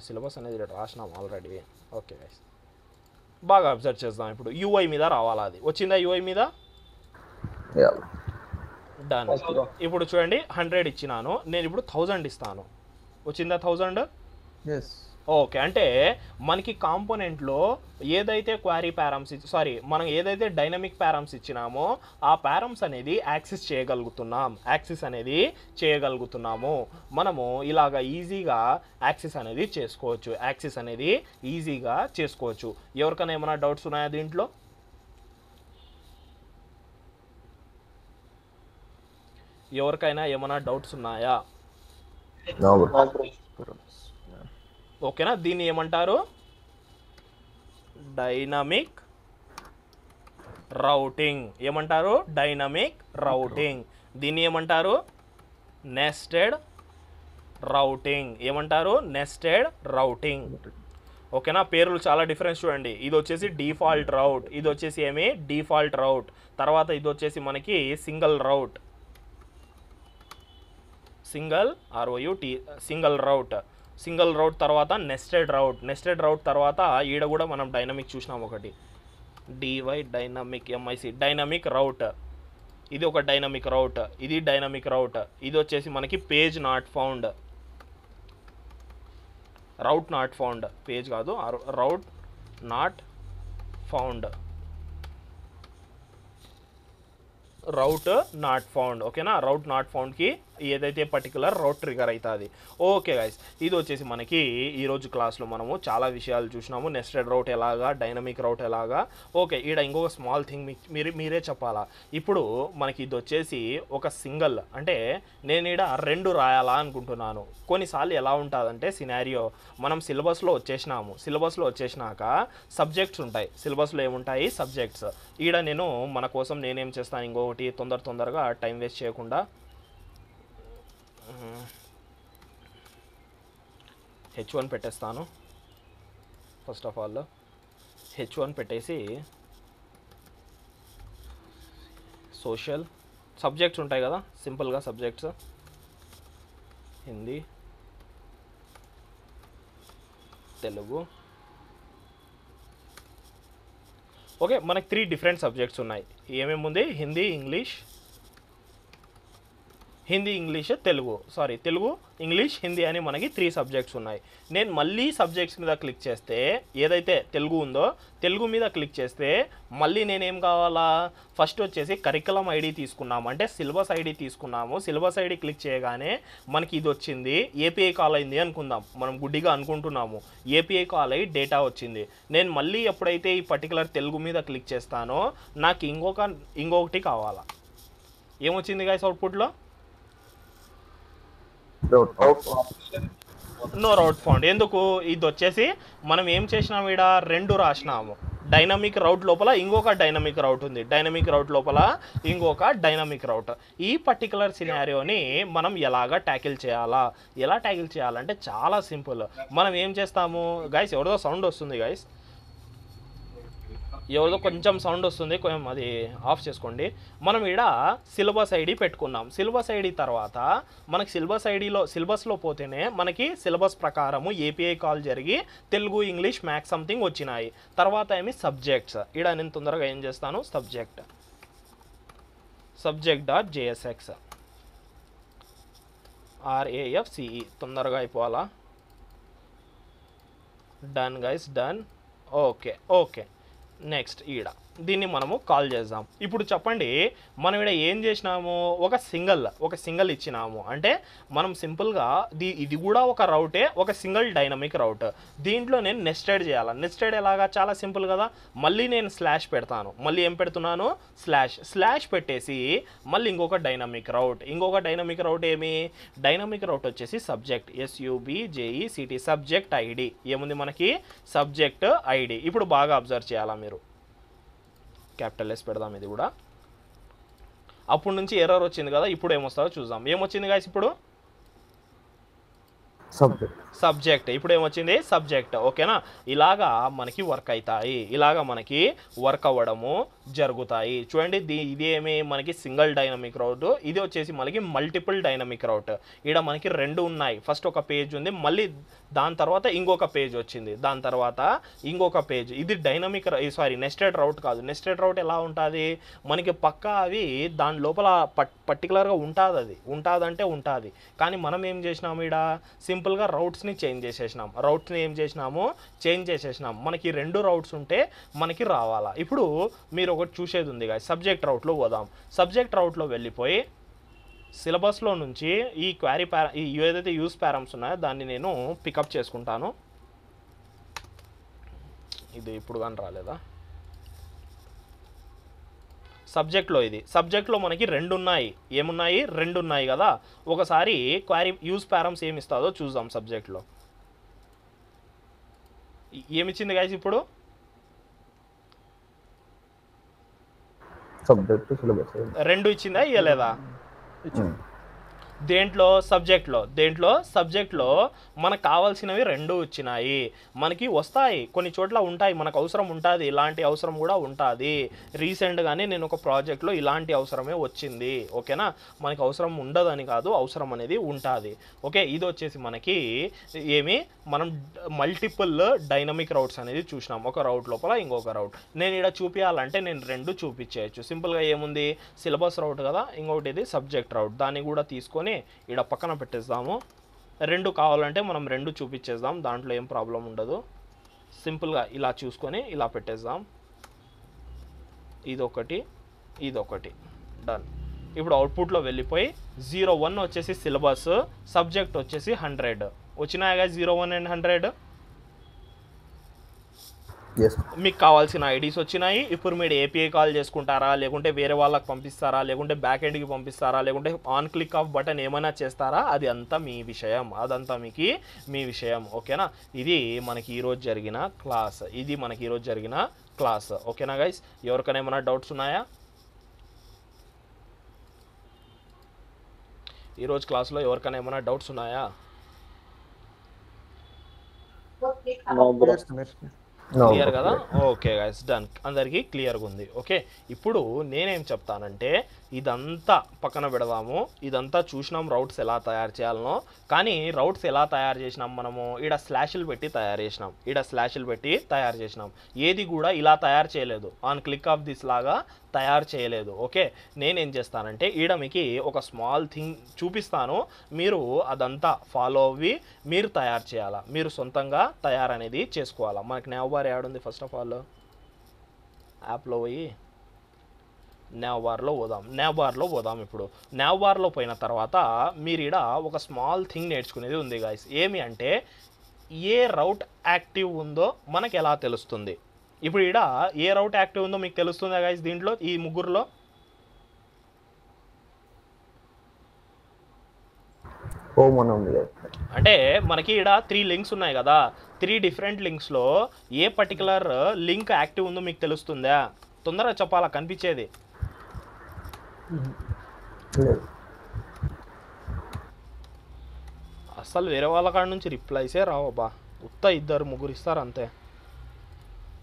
సిలబస్ అనేది రాసినాం ఆల్రెడీ. ఓకే గైస్, బాగా అబ్జర్వ్ చేద్దాం. ఇప్పుడు UI మీద రావాలా, అది వచ్చిందా UI మీద, డన్. ఇప్పుడు చూడండి 100 ఇచ్చినాను, నేను ఇప్పుడు 1000 ఇస్తాను. వచ్చిందా 1000? ఓకే, అంటే మనకి కాంపోనెంట్లో ఏదైతే క్వారీ ప్యారమ్స్ మనం ఏదైతే డైనమిక్ ప్యారమ్స్ ఇచ్చినామో ఆ ప్యారమ్స్ అనేది యాక్సెస్ చేయగలుగుతున్నాము. మనము ఇలాగ ఈజీగా యాక్సెస్ అనేది చేసుకోవచ్చు. ఎవరికైనా ఏమైనా డౌట్స్ ఉన్నాయా దీంట్లో? ఓకేనా, దీన్ని ఏమంటారు, డైనమిక్ రౌటింగ్. దీన్ని ఏమంటారు, నెస్టెడ్ రౌటింగ్. ఓకేనా, పేర్లు చాలా డిఫరెన్స్ చూడండి. ఇది వచ్చేసి డిఫాల్ట్ రౌట్, తర్వాత ఇది వచ్చేసి మనకి సింగిల్ రౌట్, సింగిల్ రౌట్ తర్వాత నెస్టెడ్ రౌట్ తర్వాత ఈడ కూడా మనం డైనమిక్ చూసినాం ఒకటి, డైనమిక్ రౌట్. ఇది ఒక డైనమిక్ రౌట్, ఇది వచ్చేసి మనకి page not found, route not found, page కాదు రౌట్ నాట్ ఫౌండ్. ఓకేనా, రౌట్ నాట్ ఫౌండ్కి ఏదైతే పర్టికులర్ రౌట్ ట్రిగర్ అవుతుంది. ఓకే గైస్, ఇది వచ్చేసి మనకి ఈరోజు క్లాస్లో మనము చాలా విషయాలు చూసినాము. నెస్టెడ్ రౌట్ ఎలాగా, డైనమిక్ రౌట్ ఎలాగా. ఓకే, ఈడ ఇంకొక స్మాల్ థింగ్ మీరే చెప్పాలా. ఇప్పుడు మనకి ఇది వచ్చేసి ఒక సింగిల్, అంటే నేను ఈడ 2 రాయాలా అనుకుంటున్నాను. కొన్నిసార్లు ఎలా ఉంటుందంటే సినారియో, మనం సిలబస్లో వచ్చేసినాక సబ్జెక్ట్స్ ఉంటాయి. సిలబస్లో ఏముంటాయి? సబ్జెక్ట్స్. ఈడ నేను మన కోసం నేనేం చేస్తాను, ఇంకొకటి తొందరగా టైం వేస్ట్ చేయకుండా H1 పెట్టేస్తాను. ఫస్ట్ ఆఫ్ ఆల్ H1 పెట్టేసి సోషల్ సబ్జెక్ట్స్ ఉంటాయి కదా, సింపుల్గా సబ్జెక్ట్స్ హిందీ, తెలుగు. ఓకే, మనకి 3 డిఫరెంట్ సబ్జెక్ట్స్ ఉన్నాయి. ఏమేమి ఉంది? హిందీ, ఇంగ్లీష్, తెలుగు, ఇంగ్లీష్, హిందీ అని మనకి 3 సబ్జెక్ట్స్ ఉన్నాయి. నేను మళ్ళీ సబ్జెక్ట్స్ మీద క్లిక్ చేస్తే, ఏదైతే తెలుగు ఉందో తెలుగు మీద క్లిక్ చేస్తే మళ్ళీ నేనేం కావాలా? ఫస్ట్ వచ్చేసి కరికులం ఐడి తీసుకున్నాము, అంటే సిలబస్ ఐడి తీసుకున్నాము. సిలబస్ ఐడి క్లిక్ చేయగానే మనకి ఇది వచ్చింది, ఏపీఐ కాల్ అయింది అనుకుందాం. మనం గుడ్డిగా అనుకుంటున్నాము, ఏపీఐ కాల్ అయ్యి డేటా వచ్చింది. నేను మళ్ళీ ఎప్పుడైతే ఈ పర్టికులర్ తెలుగు మీద క్లిక్ చేస్తానో నాకు ఇంకొకటి కావాలా. ఏమొచ్చింది గైస్ అవుట్పుట్లో? నో రౌట్ ఫౌండ్. ఎందుకు? ఇది వచ్చేసి మనం ఏం చేసినాము, ఇక్కడ 2 రాసినాము. డైనమిక్ రౌట్ లోపల ఇంకొక డైనమిక్ రౌట్ ఉంది, డైనమిక్ రౌట్ లోపల ఇంకొక డైనమిక్ రౌట్. ఈ పర్టికులర్ సినారియోని మనం ఎలాగా ట్యాకిల్ చేయాలంటే చాలా సింపుల్. మనం ఏం చేస్తాము గైస్, ఎవరిదో సౌండ్ వస్తుంది గైస్, ఎవరిదో కొంచెం సౌండ్ వస్తుంది, కొంచెం అది ఆఫ్ చేసుకోండి. మనం ఇక్కడ సిలబస్ ఐడి పెట్టుకున్నాం. సిలబస్ ఐడి తర్వాత మనకి సిలబస్లో పోతేనే మనకి సిలబస్ ప్రకారము ఏపీఐ కాల్ జరిగి తెలుగు, ఇంగ్లీష్, మ్యాథ్స్ సంథింగ్ వచ్చినాయి. తర్వాత ఏమి సబ్జెక్ట్స్. ఇక్కడ నేను తొందరగా ఏం చేస్తాను, subject.jsx RAFCE తొందరగా అయిపోవాలా. Done guys, done. Okay, next ఈడ దీన్ని మనము కాల్ చేద్దాం. ఇప్పుడు చెప్పండి, మనం ఇక్కడ ఏం చేసినాము, ఒక సింగిల్ ఇచ్చినాము. అంటే మనం సింపుల్గా ఇది కూడా ఒక రౌటే, ఒక సింగిల్ డైనమిక్ రౌట్. దీంట్లో నేను నెస్టెడ్ చేయాలి. నెస్టెడ్ ఎలాగా? చాలా సింపుల్ కదా. మళ్ళీ నేను స్లాష్ పెడతాను. మళ్ళీ ఏం పెడుతున్నాను? స్లాష్ పెట్టేసి మళ్ళీ ఇంకొక డైనమిక్ రౌట్ ఏమి? డైనమిక్ రౌట్ వచ్చేసి సబ్జెక్ట్, SUBJECT, సబ్జెక్ట్ ఐడి. ఏముంది మనకి? Subject ID. ఇప్పుడు బాగా అబ్జర్వ్ చేయాలా మీరు, క్యాపిటల్ S పెడదాం. ఇది కూడా అప్పుడు నుంచి ఎర్రర్ వచ్చింది కదా, ఇప్పుడు ఏమొస్తుందో చూద్దాం. ఏమొచ్చింది గాయస్ ఇప్పుడు? సబ్జెక్ట్. ఇప్పుడు ఏమొచ్చింది? సబ్జెక్ట్. ఓకేనా? ఇలాగా మనకి వర్క్ అవుతాయి, ఇలాగా మనకి వర్క్ అవ్వడము జరుగుతాయి. చూడండి, ఇదేమి మనకి సింగిల్ డైనమిక్ రౌట్, ఇది వచ్చేసి మనకి మల్టిపుల్ డైనమిక్ రౌట్. ఇక్కడ మనకి 2 ఉన్నాయి. ఫస్ట్ ఒక పేజ్ ఉంది, మళ్ళీ దాని తర్వాత ఇంకొక పేజ్ వచ్చింది, దాని తర్వాత ఇంకొక పేజ్. ఇది నెస్టెడ్ రౌట్ కాదు. నెస్టెడ్ రౌట్ ఎలా ఉంటుంది? మనకి పక్కా అవి దాని లోపల పర్టికులర్గా ఉంటుంది. కానీ మనం ఏం చేసినాము, ఇక్కడ సింపుల్గా రౌట్స్ని చేంజ్ చేసేసినాము. మనకి 2 రౌట్స్ ఉంటే మనకి రావాలా. ఇప్పుడు మీరు ఒకటి చూసేది ఉంది కదా, సబ్జెక్ట్ రౌట్లో పోదాం. సబ్జెక్ట్ రౌట్లో వెళ్ళిపోయి సిలబస్లో నుంచి ఈ ఏదైతే యూస్ ప్యారమ్స్ ఉన్నాయో దాన్ని నేను పికప్ చేసుకుంటాను. ఇది ఇప్పుడు కానీ రాలేదా? సబ్జెక్ట్లో మనకి 2 ఉన్నాయి. ఏమున్నాయి? 2 ఉన్నాయి కదా. ఒకసారి క్వారీ యూస్ ప్యారమ్స్ ఏమి ఇస్తుందో చూద్దాం. సబ్జెక్ట్లో ఏమిచ్చింది గైస్ ఇప్పుడు? సబ్జెక్ట్ సిలబస్ 2 ఇచ్చిందా, ఇవ్వలేదా? దేంట్లో? సబ్జెక్ట్లో మనకు కావాల్సినవి 2 వచ్చినాయి. మనకి వస్తాయి, కొన్ని చోట్ల ఉంటాయి, మనకు అవసరం ఉంటుంది, ఇలాంటి అవసరం కూడా ఉంటుంది. రీసెంట్గానే నేను ఒక ప్రాజెక్ట్లో ఇలాంటి అవసరమే వచ్చింది. ఓకేనా? మనకి అవసరం ఉండదని కాదు, అవసరం అనేది ఉంటుంది. ఓకే, ఇది వచ్చేసి మనకి మనం మల్టిపుల్ డైనమిక్ రౌట్స్ అనేది చూసినాం. ఒక రౌట్ లోపల ఇంకొక రౌట్. నేను ఇక్కడ చూపించాలంటే నేను 2 చూపించేయచ్చు. సింపుల్గా ఏముంది? సిలబస్ రౌట్ కదా, ఇంకొకటి ఇది సబ్జెక్ట్ రౌట్. దాన్ని కూడా తీసుకొని ఇక్కడ పక్కన పెట్టేద్దాము. 2 కావాలంటే మనం 2 చూపించేద్దాం, దాంట్లో ఏం ప్రాబ్లం ఉండదు. సింపుల్గా ఇలా చూసుకొని ఇలా పెట్టేద్దాం. ఇదొకటి, డన్. ఇప్పుడు అవుట్పుట్లో వెళ్ళిపోయి 01 వచ్చేసి సిలబస్, సబ్జెక్ట్ వచ్చేసి 100 వచ్చినాయిగా 01 అండ్ 100. yes మీకు కావాల్సిన ఐడీస్ వచ్చినాయి. ఇప్పుడు మీరు ఏపీఐ కాల్ చేసుకుంటారా, లేకుంటే వేరే వాళ్ళకి పంపిస్తారా, లేకుంటే బ్యాక్ ఎండ్కి పంపిస్తారా, లేకుంటే ఆన్ క్లిక్ ఆఫ్ బటన్ ఏమైనా చేస్తారా, అది అంతా మీ విషయం, అదంతా మీకు మీ విషయం. ఓకేనా, ఇది మనకి ఈరోజు జరిగిన క్లాస్. ఓకేనా గైస్, ఎవరికైనా ఏమైనా డౌట్స్ ఉన్నాయా? ఈరోజు క్లాస్లో ఎవరికైనా ఏమైనా డౌట్స్ ఉన్నాయా? క్లియర్ కదా? Okay guys, done. అందరికీ క్లియర్గా ఉంది. ఓకే, ఇప్పుడు నేనేం చెప్తానంటే ఇదంతా పక్కన పెడదాము. ఇదంతా చూసినాం రౌట్స్ ఎలా తయారు చేయాలనో, కానీ రౌట్స్ ఎలా తయారు చేసినాం మనము? ఈడ స్లాష్లు పెట్టి తయారు చేసినాం. ఏది కూడా ఇలా తయారు చేయలేదు, ఆన్ క్లిక్ ఆఫ్ దిస్ లాగా తయారు చేయలేదు. ఓకే, నేనేం చేస్తానంటే ఈడ మీకు ఒక స్మాల్ థింగ్ చూపిస్తాను, మీరు అదంతా ఫాలో అవ్వి మీరు తయారు చేయాలా, మీరు సొంతంగా తయారనేది చేసుకోవాలా. మనకి నావ్ బార్ యాడ్ ఉంది. ఫస్ట్ ఆఫ్ ఆల్ యాప్లో పోయి నావ్ బార్లో పోదాం. ఇప్పుడు నావ్ బార్లో పోయిన తర్వాత మీరు ఈడ ఒక స్మాల్ థింగ్ నేర్చుకునేది ఉంది గాయస్. ఏమి అంటే ఏ రౌట్ యాక్టివ్ ఉందో మనకు ఎలా తెలుస్తుంది? ఇప్పుడు ఈడ ఏ రౌట్ యాక్టివ్ ఉందో మీకు తెలుస్తుందా గైస్? దీంట్లో ఈ ముగ్గురులో అంటే మనకి ఈడ 3 లింక్స్ ఉన్నాయి కదా, 3 డిఫరెంట్ లింక్స్లో ఏ పర్టికులర్ లింక్ యాక్టివ్ ఉందో మీకు తెలుస్తుందా? తొందరగా చెప్పాలా, కనిపించేది. అసలు వేరే వాళ్ళ కాడ నుంచి రిప్లైసే రావబ్బా, ఉత్త 2-3 ఇస్తారు అంతే.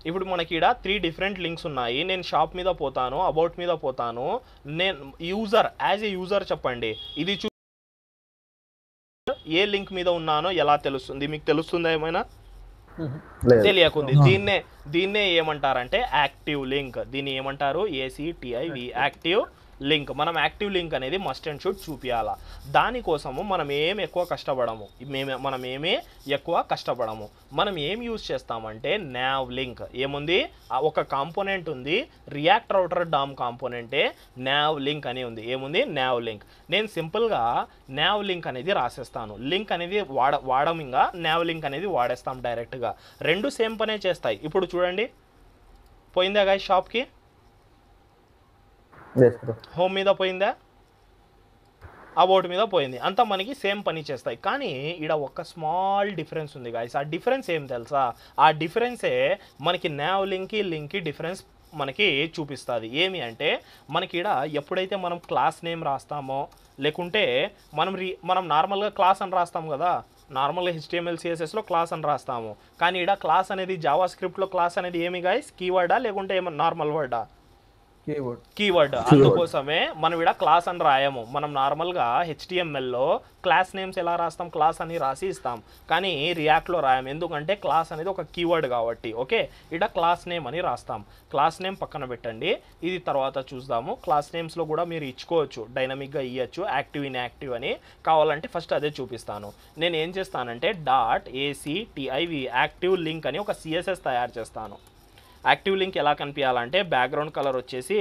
ఇప్పుడు మనకి ఇక్కడ 3 డిఫరెంట్ లింక్స్ ఉన్నాయి. నేను షాప్ మీద పోతాను, అబౌట్ మీద పోతాను. నేను యూజర్, యాజ్ ఏ యూజర్ చెప్పండి, ఇది ఏ లింక్ మీద ఉన్నానో ఎలా తెలుస్తుంది? మీకు తెలుస్తుందా ఏమైనా? తెలియకుంది. దీన్నే ఏమంటారంటే యాక్టివ్ లింక్. దీన్ని ఏమంటారు? ACTIV, active link. మనం యాక్టివ్ లింక్ అనేది మస్ట్ అండ్ షుడ్ చూపించాలా. దానికోసము మనం ఏం ఎక్కువ కష్టపడము. మనం ఏం యూజ్ చేస్తామంటే నావ్ లింక్. ఏముంది? ఒక కాంపోనెంట్ ఉంది, రియాక్ట్ రౌటర్ డామ్ కాంపోనెంటే నావ్ లింక్ అని ఉంది. ఏముంది? Nav link. నేను సింపుల్గా నావ్ లింక్ అనేది రాసేస్తాను. లింక్ అనేది వాడమింగా నావ్ లింక్ అనేది వాడేస్తాం డైరెక్ట్గా. రెండు సేమ్ పనే చేస్తాయి. ఇప్పుడు చూడండి, పోయిందా గాయస్ షాప్కి? హోమ్ మీద పోయిందా? అబౌట్ మీద పోయింది. అంతా మనకి సేమ్ పని చేస్తాయి. కానీ ఇక్కడ ఒక స్మాల్ డిఫరెన్స్ ఉంది గాయస్. ఆ డిఫరెన్స్ ఏం తెలుసా? ఆ డిఫరెన్సే మనకి నావ్ లింక్కి డిఫరెన్స్ మనకి చూపిస్తుంది. ఏమి అంటే మనకి ఇక్కడ ఎప్పుడైతే మనం క్లాస్ నేమ్ రాస్తామో, లేకుంటే మనం నార్మల్గా క్లాస్ అని రాస్తాం కదా, నార్మల్గా HTML CSSలో క్లాస్ అని రాస్తాము. కానీ ఇక్కడ క్లాస్ అనేది జావా స్క్రిప్ట్లో క్లాస్ అనేది ఏమి గాయస్? కీవర్డా లేకుంటే ఏమన్నా నార్మల్ వర్డా? కీవర్డ్. అందుకోసమే మనం ఇక్కడ క్లాస్ అని రాయము. మనం నార్మల్గా HTMLలో క్లాస్ నేమ్స్ ఎలా రాస్తాం? క్లాస్ అని రాసి ఇస్తాం. కానీ రియాక్ట్లో రాయం, ఎందుకంటే క్లాస్ అనేది ఒక కీవర్డ్ కాబట్టి. ఓకే, ఇక్కడ క్లాస్ నేమ్ అని రాస్తాం. క్లాస్ నేమ్ పక్కన పెట్టండి, ఇది తర్వాత చూద్దాము. క్లాస్ నేమ్స్లో కూడా మీరు ఇచ్చుకోవచ్చు, డైనమిక్గా ఇవ్వచ్చు, యాక్టివ్ ఇన్యాక్టివ్ అని. కావాలంటే ఫస్ట్ అదే చూపిస్తాను. నేను ఏం చేస్తానంటే .ACTIV, యాక్టివ్ లింక్ అని ఒక CSS తయారు చేస్తాను. యాక్టివ్ లింక్ ఎలా కనిపించాలంటే బ్యాక్గ్రౌండ్ కలర్ వచ్చేసి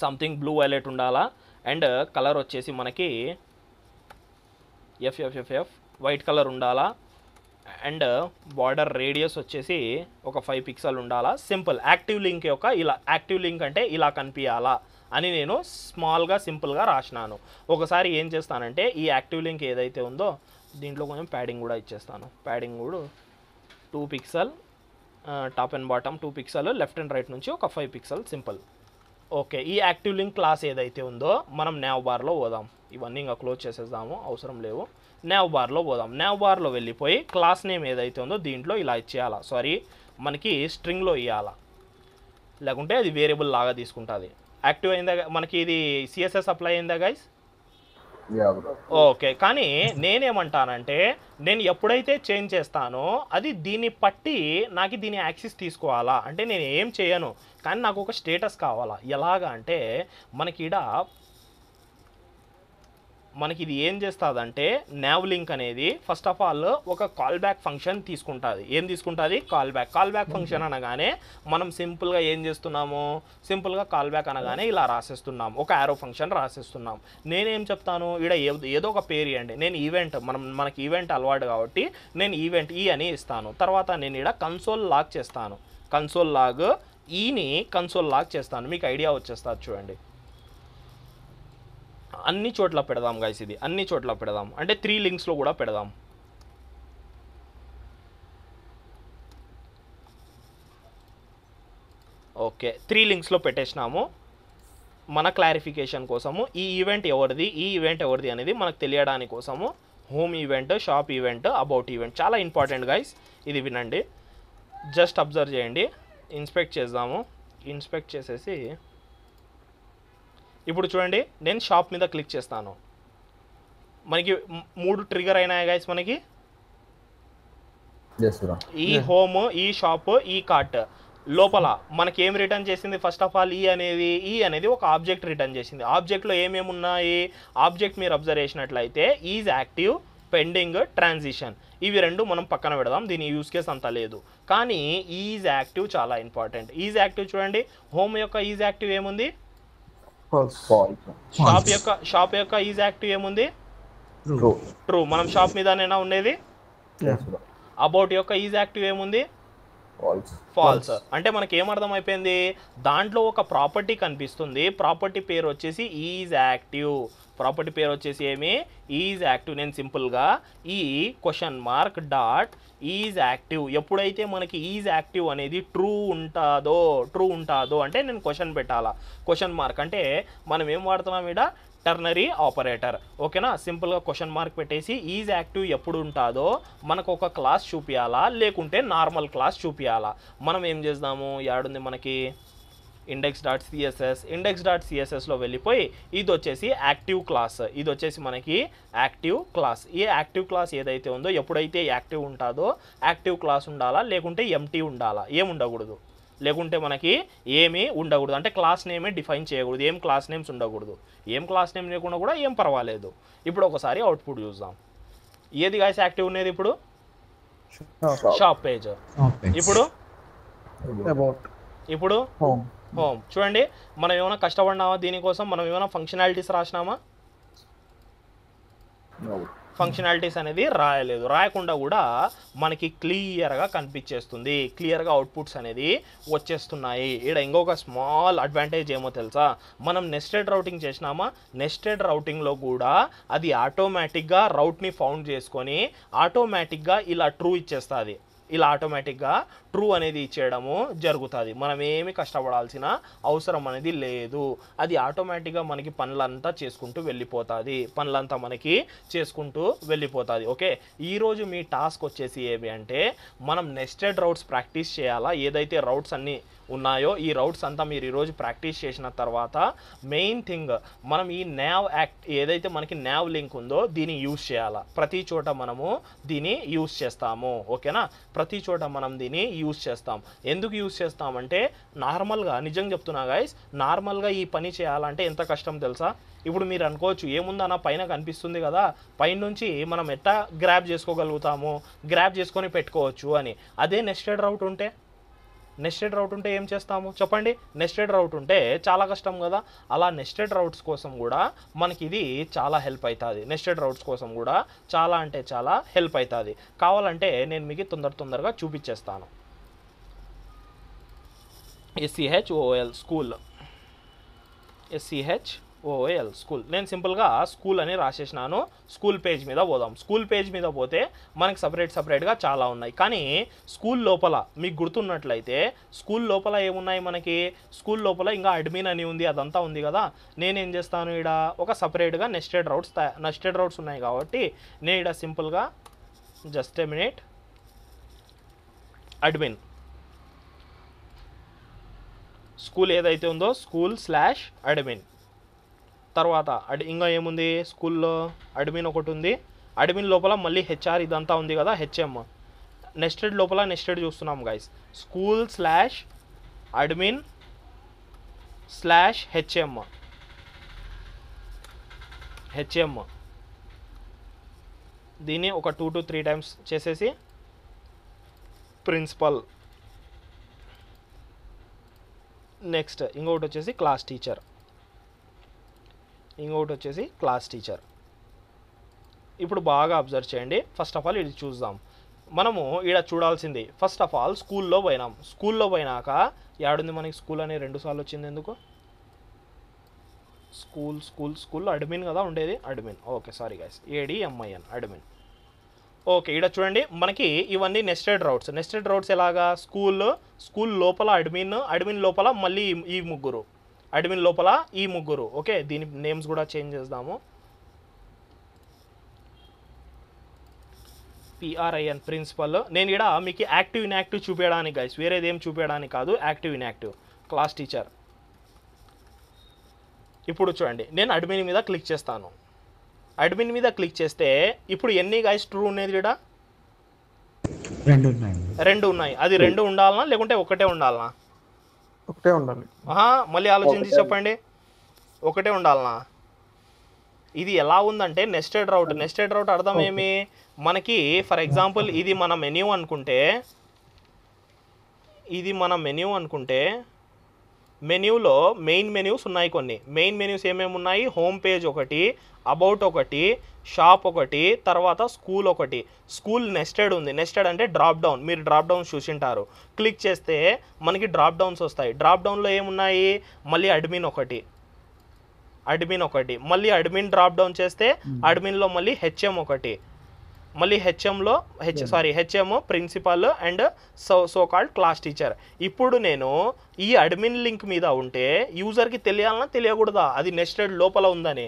సంథింగ్ బ్లూ వైలెట్ ఉండాలా, అండ్ కలర్ వచ్చేసి మనకి FFFF వైట్ కలర్ ఉండాలా, అండ్ బార్డర్ రేడియస్ వచ్చేసి ఒక 5 పిక్సెల్ ఉండాలా. Simple. Active link active link అంటే ఇలా కనిపించాలా అని నేను స్మాల్గా సింపుల్గా రాసినాను. ఒకసారి ఏం చేస్తానంటే ఈ యాక్టివ్ లింక్ ఏదైతే ఉందో దీంట్లో కొంచెం ప్యాడింగ్ కూడా ఇచ్చేస్తాను. ప్యాడింగ్ కూడా 2 pixel, top and bottom 2 pixel, left and right నుంచి ఒక 5 పిక్సెల్. సింపుల్. ఓకే, ఈ యాక్టివ్ లింక్ క్లాస్ ఏదైతే ఉందో మనం నావ్ బార్లో పోదాం. ఇవన్నీ ఇంకా క్లోజ్ చేసేద్దాము, అవసరం లేవు. నావ్ బార్లో పోదాం. నావ్ బార్లో వెళ్ళిపోయి క్లాస్ నేమ్ ఏదైతే ఉందో దీంట్లో ఇలా ఇచ్చేయాలా. మనకి స్ట్రింగ్లో ఇవ్వాలా, లేకుంటే అది వేరియబుల్ లాగా తీసుకుంటుంది. యాక్టివ్ అయిందా మనకి? ఇది CSS అప్లై అయిందా గైస్? ఓకే, కానీ నేనేమంటానంటే నేను ఎప్పుడైతే చేంజ్ చేస్తానో అది దీన్ని పట్టి నాకు దీని యాక్సెస్ తీసుకోవాలా. అంటే నేను ఏం చేయను, కానీ నాకు ఒక స్టేటస్ కావాలా. ఎలాగా అంటే మనకి మనకి ఇది ఏం చేస్తుందంటే nav లింక్ అనేది ఫస్ట్ ఆఫ్ ఆల్ ఒక కాల్ బ్యాక్ ఫంక్షన్ తీసుకుంటుంది. ఏం తీసుకుంటుంది? కాల్ బ్యాక్ ఫంక్షన్ అనగానే మనం సింపుల్గా ఏం చేస్తున్నాము, సింపుల్గా కాల్ బ్యాక్ అనగానే ఇలా రాసేస్తున్నాం, ఒక యారో ఫంక్షన్ రాసేస్తున్నాం. నేనేం చెప్తాను, ఇక్కడ ఏదో ఒక పేరు ఇవ్వండి. నేను ఈవెంట్, మనకి ఈవెంట్ అలవాటు కాబట్టి నేను ఈవెంట్ ఈ అని ఇస్తాను. తర్వాత నేను ఇక్కడ కన్సోల్ లాగ్ చేస్తాను. కన్సోల్ లాగ్ ఈని కన్సోల్ లాగ్ చేస్తాను. మీకు ఐడియా వచ్చేస్తుంది చూడండి. అన్ని చోట్ల పెడదాం గైస్, ఇది అన్ని చోట్ల పెడదాం అంటే 3 లింక్స్లో కూడా పెడదాం. ఓకే, 3 లింక్స్లో పెట్టేసినాము. మన క్లారిఫికేషన్ కోసము ఈ ఈవెంట్ ఎవరిది అనేది మనకు తెలియడానికి కోసము home event, shop event, about event చాలా ఇంపార్టెంట్ గైస్. ఇది వినండి, జస్ట్ అబ్జర్వ్ చేయండి. ఇన్స్పెక్ట్ చేద్దాము. ఇన్స్పెక్ట్ చేసేసి ఇప్పుడు చూడండి, నేను షాప్ మీద క్లిక్ చేస్తాను. మనకి 3 ట్రిగర్ అయినాయి గైస్. మనకి ఈ హోమ్, ఈ షాప్, ఈ కార్ట్ లోపల మనకి ఏం రిటర్న్ చేసింది? ఫస్ట్ ఆఫ్ ఆల్ ఈ అనేది ఒక ఆబ్జెక్ట్ రిటర్న్ చేసింది. ఆబ్జెక్ట్లో ఏమేమి ఉన్నాయి? ఆబ్జెక్ట్ మీరు అబ్జర్వ్ చేసినట్లయితే ఈజ్ యాక్టివ్, పెండింగ్, ట్రాన్సిషన్, ఇవి 2 మనం పక్కన పెడదాం. దీని యూస్ కేస్ అంత లేదు, కానీ ఈజ్ యాక్టివ్ చాలా ఇంపార్టెంట్. ఈజ్ యాక్టివ్ చూడండి, హోమ్ యొక్క ఈజ్ యాక్టివ్ ఏముంది? షాప్ యొక్క ఈజ్ యాక్టివ్ ఏముంది? ట్రూ. మనం షాప్ మీదనేనా ఉండేది. అబౌట్ యొక్క ఈజ్ యాక్టివ్ ఏముంది? ఫాల్స్. అంటే మనకి ఏమర్థం అయిపోయింది, దాంట్లో ఒక ప్రాపర్టీ కనిపిస్తుంది, ప్రాపర్టీ పేరు వచ్చేసి ఈజ్ యాక్టివ్. ప్రాపర్టీ పేరు వచ్చేసి ఏమి? Is active. నేను సింపుల్గా ఈ question mark dot is active, ఎప్పుడైతే మనకి ఈజ్ యాక్టివ్ అనేది ట్రూ ఉంటుందో అంటే నేను క్వశ్చన్ పెట్టాలా. క్వశ్చన్ మార్క్ అంటే మనం ఏం వాడుతున్నాం ఇక్కడ? Ternary operator. ఓకేనా? సింపుల్గా క్వశ్చన్ మార్క్ పెట్టేసి ఈజ్ యాక్టివ్ ఎప్పుడు ఉంటుందో మనకు ఒక క్లాస్ చూపించాలా, లేకుంటే నార్మల్ క్లాస్ చూపించాలా. మనం ఏం చేద్దాము, యాడుంది మనకి index.css లో వెళ్ళిపోయి ఇది వచ్చేసి యాక్టివ్ క్లాస్. ఇది వచ్చేసి మనకి యాక్టివ్ క్లాస్. ఈ యాక్టివ్ క్లాస్ ఏదైతే ఉందో ఎప్పుడైతే యాక్టివ్ ఉంటుందో యాక్టివ్ క్లాస్ ఉండాలా, లేకుంటే ఎంటీ ఉండాలా. ఏముండకూడదు, లేకుంటే మనకి ఏమీ ఉండకూడదు. అంటే క్లాస్ నేమే డిఫైన్ చేయకూడదు, ఏం క్లాస్ నేమ్స్ ఉండకూడదు. ఏం క్లాస్ నేమ్ లేకుండా కూడా ఏం పర్వాలేదు. ఇప్పుడు ఒకసారి అవుట్పుట్ చూద్దాం. ఏది గాయస్ యాక్టివ్ ఉన్నది ఇప్పుడు? Shop page. ఇప్పుడు హోమ్. చూడండి, మనం ఏమైనా కష్టపడినామా దీనికోసం? మనం ఏమైనా ఫంక్షనాలిటీస్ రాసినామా? ఫంక్షనాలిటీస్ అనేది రాయలేదు. రాయకుండా కూడా మనకి క్లియర్గా కనిపించేస్తుంది, క్లియర్గా అవుట్పుట్స్ అనేది వచ్చేస్తున్నాయి. ఇక్కడ ఇంకొక స్మాల్ అడ్వాంటేజ్ ఏమో తెలుసా? మనం నెస్టెడ్ రౌటింగ్ చేసినామా, నెస్టెడ్ రౌటింగ్లో కూడా అది ఆటోమేటిక్గా రౌట్ని ఫౌండ్ చేసుకొని ఆటోమేటిక్గా ఇలా ట్రూ ఇచ్చేస్తుంది. ఇలా ఆటోమేటిక్గా ట్రూ అనేది ఇచ్చేయడము జరుగుతుంది. మనం ఏమి కష్టపడాల్సిన అవసరం అనేది లేదు. అది ఆటోమేటిక్గా మనకి పనులంతా చేసుకుంటూ వెళ్ళిపోతుంది. ఓకే, ఈరోజు మీ టాస్క్ వచ్చేసి ఏమి అంటే మనం నెస్టెడ్ రౌట్స్ ప్రాక్టీస్ చేయాలా. ఏదైతే రౌట్స్ అన్నీ ఉన్నాయో ఈ రౌట్స్ అంతా మీరు ఈరోజు ప్రాక్టీస్ చేసిన తర్వాత మెయిన్ థింగ్ మనం ఈ nav యాక్ట్ ఏదైతే మనకి nav లింక్ ఉందో దీన్ని యూజ్ చేయాలా. ప్రతి చోట మనము దీన్ని యూజ్ చేస్తాము. ఓకేనా? ప్రతి చోట మనం దీన్ని యూజ్ చేస్తాం. ఎందుకు యూజ్ చేస్తామంటే నార్మల్గా, నిజంగా చెప్తున్నా గైస్, నార్మల్గా ఈ పని చేయాలంటే ఎంత కష్టం తెలుసా? ఇప్పుడు మీరు అనుకోవచ్చు ఏముందన్న పైన కనిపిస్తుంది కదా, పైన నుంచి మనం ఎట్లా గ్రాబ్ చేసుకోగలుగుతాము, గ్రాబ్ చేసుకొని పెట్టుకోవచ్చు అని. అదే నెస్టెడ్ రౌట్ ఉంటే ఏం చేస్తాము చెప్పండి? నెస్టెడ్ రౌట్ ఉంటే చాలా కష్టం కదా. అలా నెస్టెడ్ రౌట్స్ కోసం కూడా మనకి ఇది చాలా హెల్ప్ అవుతుంది. నెస్టెడ్ రౌట్స్ కోసం కూడా చాలా అంటే చాలా హెల్ప్ అవుతుంది. కావాలంటే నేను మీకు తొందరగా చూపించేస్తాను. SCHOOL school. నేను సింపుల్గా స్కూల్ అని రాసేసినాను. స్కూల్ పేజ్ మీద పోదాం. స్కూల్ పేజ్ మీద పోతే మనకి సపరేట్గా చాలా ఉన్నాయి. కానీ స్కూల్ లోపల మీకు గుర్తున్నట్లయితే స్కూల్ లోపల ఏమున్నాయి మనకి? స్కూల్ లోపల ఇంకా అడ్మిన్ అని ఉంది, అదంతా ఉంది కదా. నేనేం చేస్తాను, ఇక్కడ ఒక సపరేట్గా నెస్టెడ్ రౌట్స్ ఉన్నాయి కాబట్టి నేను ఇక్కడ సింపుల్గా just a minute admin school ఏదైతే ఉందో school/admin. తర్వాత ఇంకా ఏముంది స్కూల్లో? అడ్మిన్ ఒకటి ఉంది. అడ్మిన్ లోపల మళ్ళీ HR ఇదంతా ఉంది కదా, HM. నెస్టెడ్ లోపల నెస్టెడ్ చూస్తున్నాం గైస్. school/admin/HM. దీన్ని ఒక 2 to 3 టైమ్స్ చేసేసి ప్రిన్సిపల్, నెక్స్ట్ ఇంకొకటి వచ్చేసి క్లాస్ టీచర్, ఇంకొకటి వచ్చేసి క్లాస్ టీచర్. ఇప్పుడు బాగా అబ్జర్వ్ చేయండి. ఫస్ట్ ఆఫ్ ఆల్ ఇది చూద్దాం. మనము ఇక్కడ చూడాల్సింది ఫస్ట్ ఆఫ్ ఆల్ స్కూల్లో పోయినాం. స్కూల్లో పోయినాక ఏడుంది మనకి స్కూల్ అని 2 సార్లు వచ్చింది ఎందుకు? స్కూల్లో అడ్మిన్ కదా ఉండేది, admin. Okay sorry guys, ADMIN admin. Okay ఇక్కడ చూడండి మనకి ఇవన్నీ నెస్టెడ్ రౌట్స్. నెస్టెడ్ రౌట్స్ ఎలాగా? స్కూల్ లోపల అడ్మిన్ లోపల మళ్ళీ ఈ ముగ్గురు, అడ్మిన్ లోపల ఈ ముగ్గురు. ఓకే దీని నేమ్స్ కూడా చేంజ్ చేద్దాము. PRIN principal. నేను ఇక్కడ మీకు యాక్టివ్ ఇన్యాక్టివ్ చూపించడానికి గైస్, వేరేదేం చూపించడానికి కాదు, యాక్టివ్ ఇన్యాక్టివ్. Class teacher. ఇప్పుడు చూడండి నేను అడ్మిన్ మీద క్లిక్ చేస్తాను. అడ్మిన్ మీద క్లిక్ చేస్తే ఇప్పుడు ఎన్ని గైస్ ట్రూ ఉండేది ఇక్కడ? 2 ఉన్నాయి. అది 2 ఉండాలనా లేకుంటే ఒకటే ఉండాలనా? ఒకటే ఉండాలి. మళ్ళీ ఆలోచించి చెప్పండి. ఒకటే ఉండాలనా? ఇది ఎలా ఉందంటే నెస్టెడ్ రౌట్. నెస్టెడ్ రౌట్ అర్థం ఏమి? మనకి ఫర్ ఎగ్జాంపుల్ ఇది మన మెన్యూ అనుకుంటే, మెన్యూలో మెయిన్ మెన్యూస్ ఉన్నాయి కొన్ని. మెయిన్ మెన్యూస్ ఏమేమి ఉన్నాయి? హోమ్ పేజ్ ఒకటి, అబౌట్ ఒకటి, షాప్ ఒకటి, తర్వాత స్కూల్ ఒకటి. స్కూల్ నెస్టెడ్ ఉంది. నెస్టెడ్ అంటే డ్రాప్ డౌన్. మీరు డ్రాప్ డౌన్ చూసింటారు. క్లిక్ చేస్తే మనకి డ్రాప్ డౌన్స్ వస్తాయి. డ్రాప్ డౌన్లో ఏమున్నాయి? మళ్ళీ అడ్మిన్ ఒకటి, మళ్ళీ అడ్మిన్ డ్రాప్ డౌన్ చేస్తే అడ్మిన్లో మళ్ళీ HM ఒకటి, మళ్ళీ HM principal and so called class teacher. ఇప్పుడు నేను ఈ అడ్మిన్ లింక్ మీద ఉంటే యూజర్కి తెలియాలన్నా తెలియకూడదా అది నెస్టెడ్ లోపల ఉందని?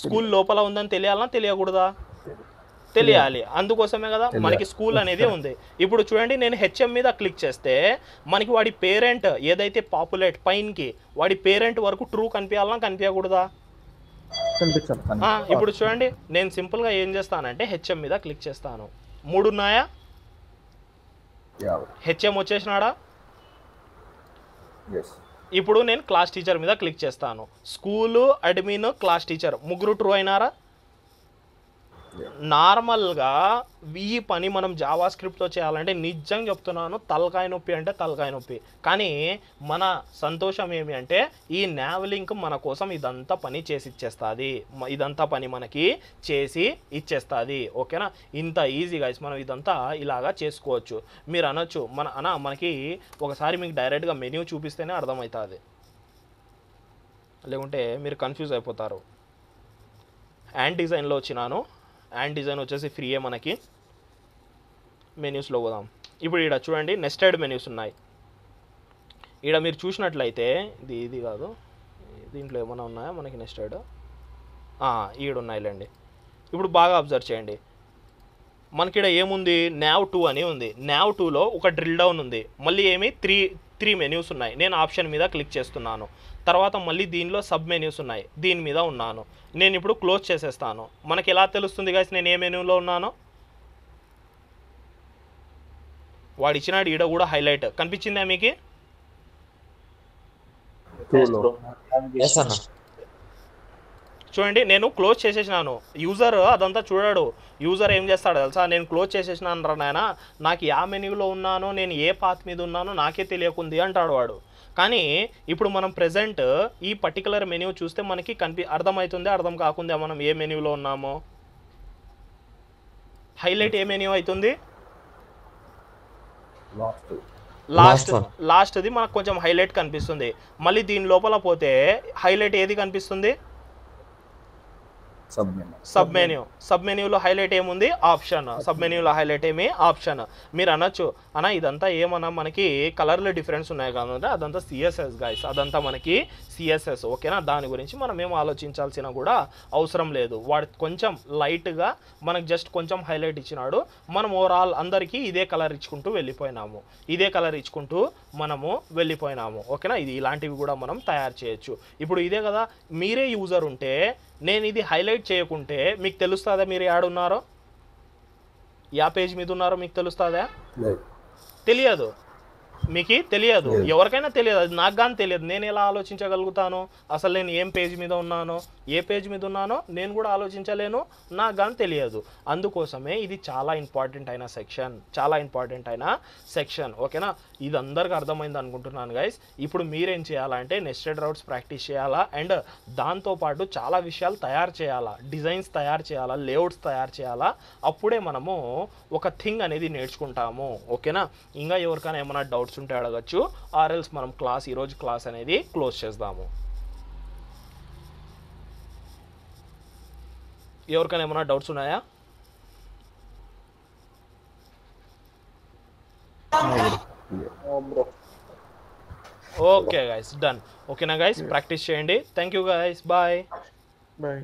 స్కూల్ లోపల ఉందని తెలియాలన్నా తెలియకూడదా? తెలియాలి. అందుకోసమే కదా మనకి స్కూల్ అనేది ఉంది. ఇప్పుడు చూడండి నేను HM మీద క్లిక్ చేస్తే మనకి వాడి పేరెంట్ ఏదైతే పాపులేట్ పైనకి వాడి పేరెంట్ వరకు ట్రూ కనిపించాలన్నా కనిపించకూడదా? ఇప్పుడు చూడండి నేను సింపుల్గా ఏం చేస్తానంటే HM మీద క్లిక్ చేస్తాను. 3 ఉన్నాయా? HM వచ్చేసినాడా? ఇప్పుడు నేను క్లాస్ టీచర్ మీద క్లిక్ చేస్తాను. స్కూలు, అడ్మిన్, క్లాస్ టీచర్ ముగ్గురు ట్రూ అయినారా? నార్మల్గా ఈ పని మనం జావా స్క్రిప్ట్తో చేయాలంటే నిజంగా చెప్తున్నాను తలకాయ నొప్పి అంటే తలకాయ నొప్పి. కానీ మన సంతోషం ఏమి అంటే ఈ నావలింక్ మన కోసం ఇదంతా పని చేసి ఇచ్చేస్తుంది. ఇదంతా పని మనకి చేసి ఇచ్చేస్తుంది. ఓకేనా? ఇంత ఈజీగా మనం ఇదంతా ఇలాగా చేసుకోవచ్చు. మీరు అనొచ్చు మనకి ఒకసారి మీకు డైరెక్ట్గా మెన్యూ చూపిస్తేనే అర్థమవుతుంది, లేకుంటే మీరు కన్ఫ్యూజ్ అయిపోతారు. యాండ్ డిజైన్లో వచ్చినాను. యాండ్ డిజైన్ వచ్చేసి ఫ్రీయే మనకి. మెన్యూస్లో పోదాం. ఇప్పుడు ఇక్కడ చూడండి నెస్టెడ్ మెన్యూస్ ఉన్నాయి. ఇక్కడ మీరు చూసినట్లయితే ఇది కాదు, దీంట్లో ఏమైనా ఉన్నాయా మనకి నెస్టెడ్? ఈడ ఉన్నాయిలేండి. ఇప్పుడు బాగా అబ్జర్వ్ చేయండి. మనకి ఇక్కడ ఏముంది? nav2 అని ఉంది. nav2లో ఒక డ్రిల్ డౌన్ ఉంది. మళ్ళీ ఏమి 3 మెన్యూస్ ఉన్నాయి. నేను ఆప్షన్ మీద క్లిక్ చేస్తున్నాను. తర్వాత మళ్ళీ దీనిలో సబ్ మెన్యూస్ ఉన్నాయి. దీని మీద ఉన్నాను. నేను ఇప్పుడు క్లోజ్ చేసేస్తాను. మనకి ఎలా తెలుస్తుంది గైస్ నేను ఏ మెన్యూలో ఉన్నానో? వాడు ఇచ్చినాడు ఈడ కూడా హైలైట్ కనిపించిందా మీకు? చూడండి నేను క్లోజ్ చేసేసినాను. యూజర్ అదంతా చూడాడు. యూజర్ ఏం చేస్తాడు తెలుసా? నేను క్లోజ్ చేసేసినాను రా నాయన, నాకు ఏ మెన్యూలో ఉన్నానో నేను ఏ పాత్ మీద ఉన్నానో నాకే తెలియకుంది అంటాడు వాడు. కానీ ఇప్పుడు మనం ప్రెజెంట్ ఈ పర్టికులర్ మెన్యూ చూస్తే మనకి అర్థమవుతుంది అర్థం కాకుండా మనం ఏ మెన్యూలో ఉన్నామో. హైలైట్ ఏ మెన్యూ అవుతుంది? లాస్ట్ది మనకు కొంచెం హైలైట్ కనిపిస్తుంది. మళ్ళీ దీని లోపల పోతే హైలైట్ ఏది కనిపిస్తుంది? సబ్ మెన్యూలో హైలైట్ ఏముంది? ఆప్షన్. సబ్ మెన్యూలో హైలైట్ ఏమి? ఆప్షన్. మీరు అనొచ్చు ఇదంతా ఏమన్నా మనకి కలర్లో డిఫరెన్స్ ఉన్నాయి కాదంటే అదంతా CSS గైస్, అదంతా మనకి CSS. ఓకేనా? దాని గురించి మనం ఏం ఆలోచించాల్సిన కూడా అవసరం లేదు. వాడు కొంచెం లైట్గా మనకు జస్ట్ కొంచెం హైలైట్ ఇచ్చినాడు. మనం ఓవరాల్ అందరికీ ఇదే కలర్ ఇచ్చుకుంటూ వెళ్ళిపోయినాము. ఓకేనా? ఇది ఇలాంటివి కూడా మనం తయారు చేయొచ్చు. ఇప్పుడు ఇదే కదా, మీరే యూజర్ ఉంటే నేను ఇది హైలైట్ చేయకుంటే మీకు తెలుస్తుందా మీరు యాడున్నారో, యా పేజ్ మీద ఉన్నారో మీకు తెలుస్తుందా? తెలియదు. మీకు తెలియదు, ఎవరికైనా తెలియదు, అది నాకు కానీ తెలియదు. నేను ఎలా ఆలోచించగలుగుతాను, అసలు నేను ఏం పేజ్ మీద ఉన్నానో, ఏ పేజ్ మీద ఉన్నానో నేను కూడా ఆలోచించలేను, నాకు కానీ తెలియదు. అందుకోసమే ఇది చాలా ఇంపార్టెంట్ అయిన సెక్షన్, ఓకేనా? ఇది అందరికీ అర్థమైంది అనుకుంటున్నాను గైస్. ఇప్పుడు మీరేం చేయాలంటే నెస్టెడ్ రౌట్స్ ప్రాక్టీస్ చేయాలా, అండ్ దాంతోపాటు చాలా విషయాలు తయారు చేయాలా, డిజైన్స్ తయారు చేయాలా, లేఅవుట్స్ తయారు చేయాలా. అప్పుడే మనము ఒక థింగ్ అనేది నేర్చుకుంటాము, ఓకేనా? ఇంకా ఎవరికైనా ఏమైనా డౌట్స్ ఉంటే అడగచ్చు, ఆర్ఎల్స్ మనం ఈరోజు క్లాస్ అనేది క్లోజ్ చేద్దాము. ఎవరికైనా ఏమైనా డౌట్స్ ఉన్నాయా? Okay guys, done. ఓకేనా గైస్, ప్రాక్టీస్ చేయండి. Thank you guys, bye. Bye.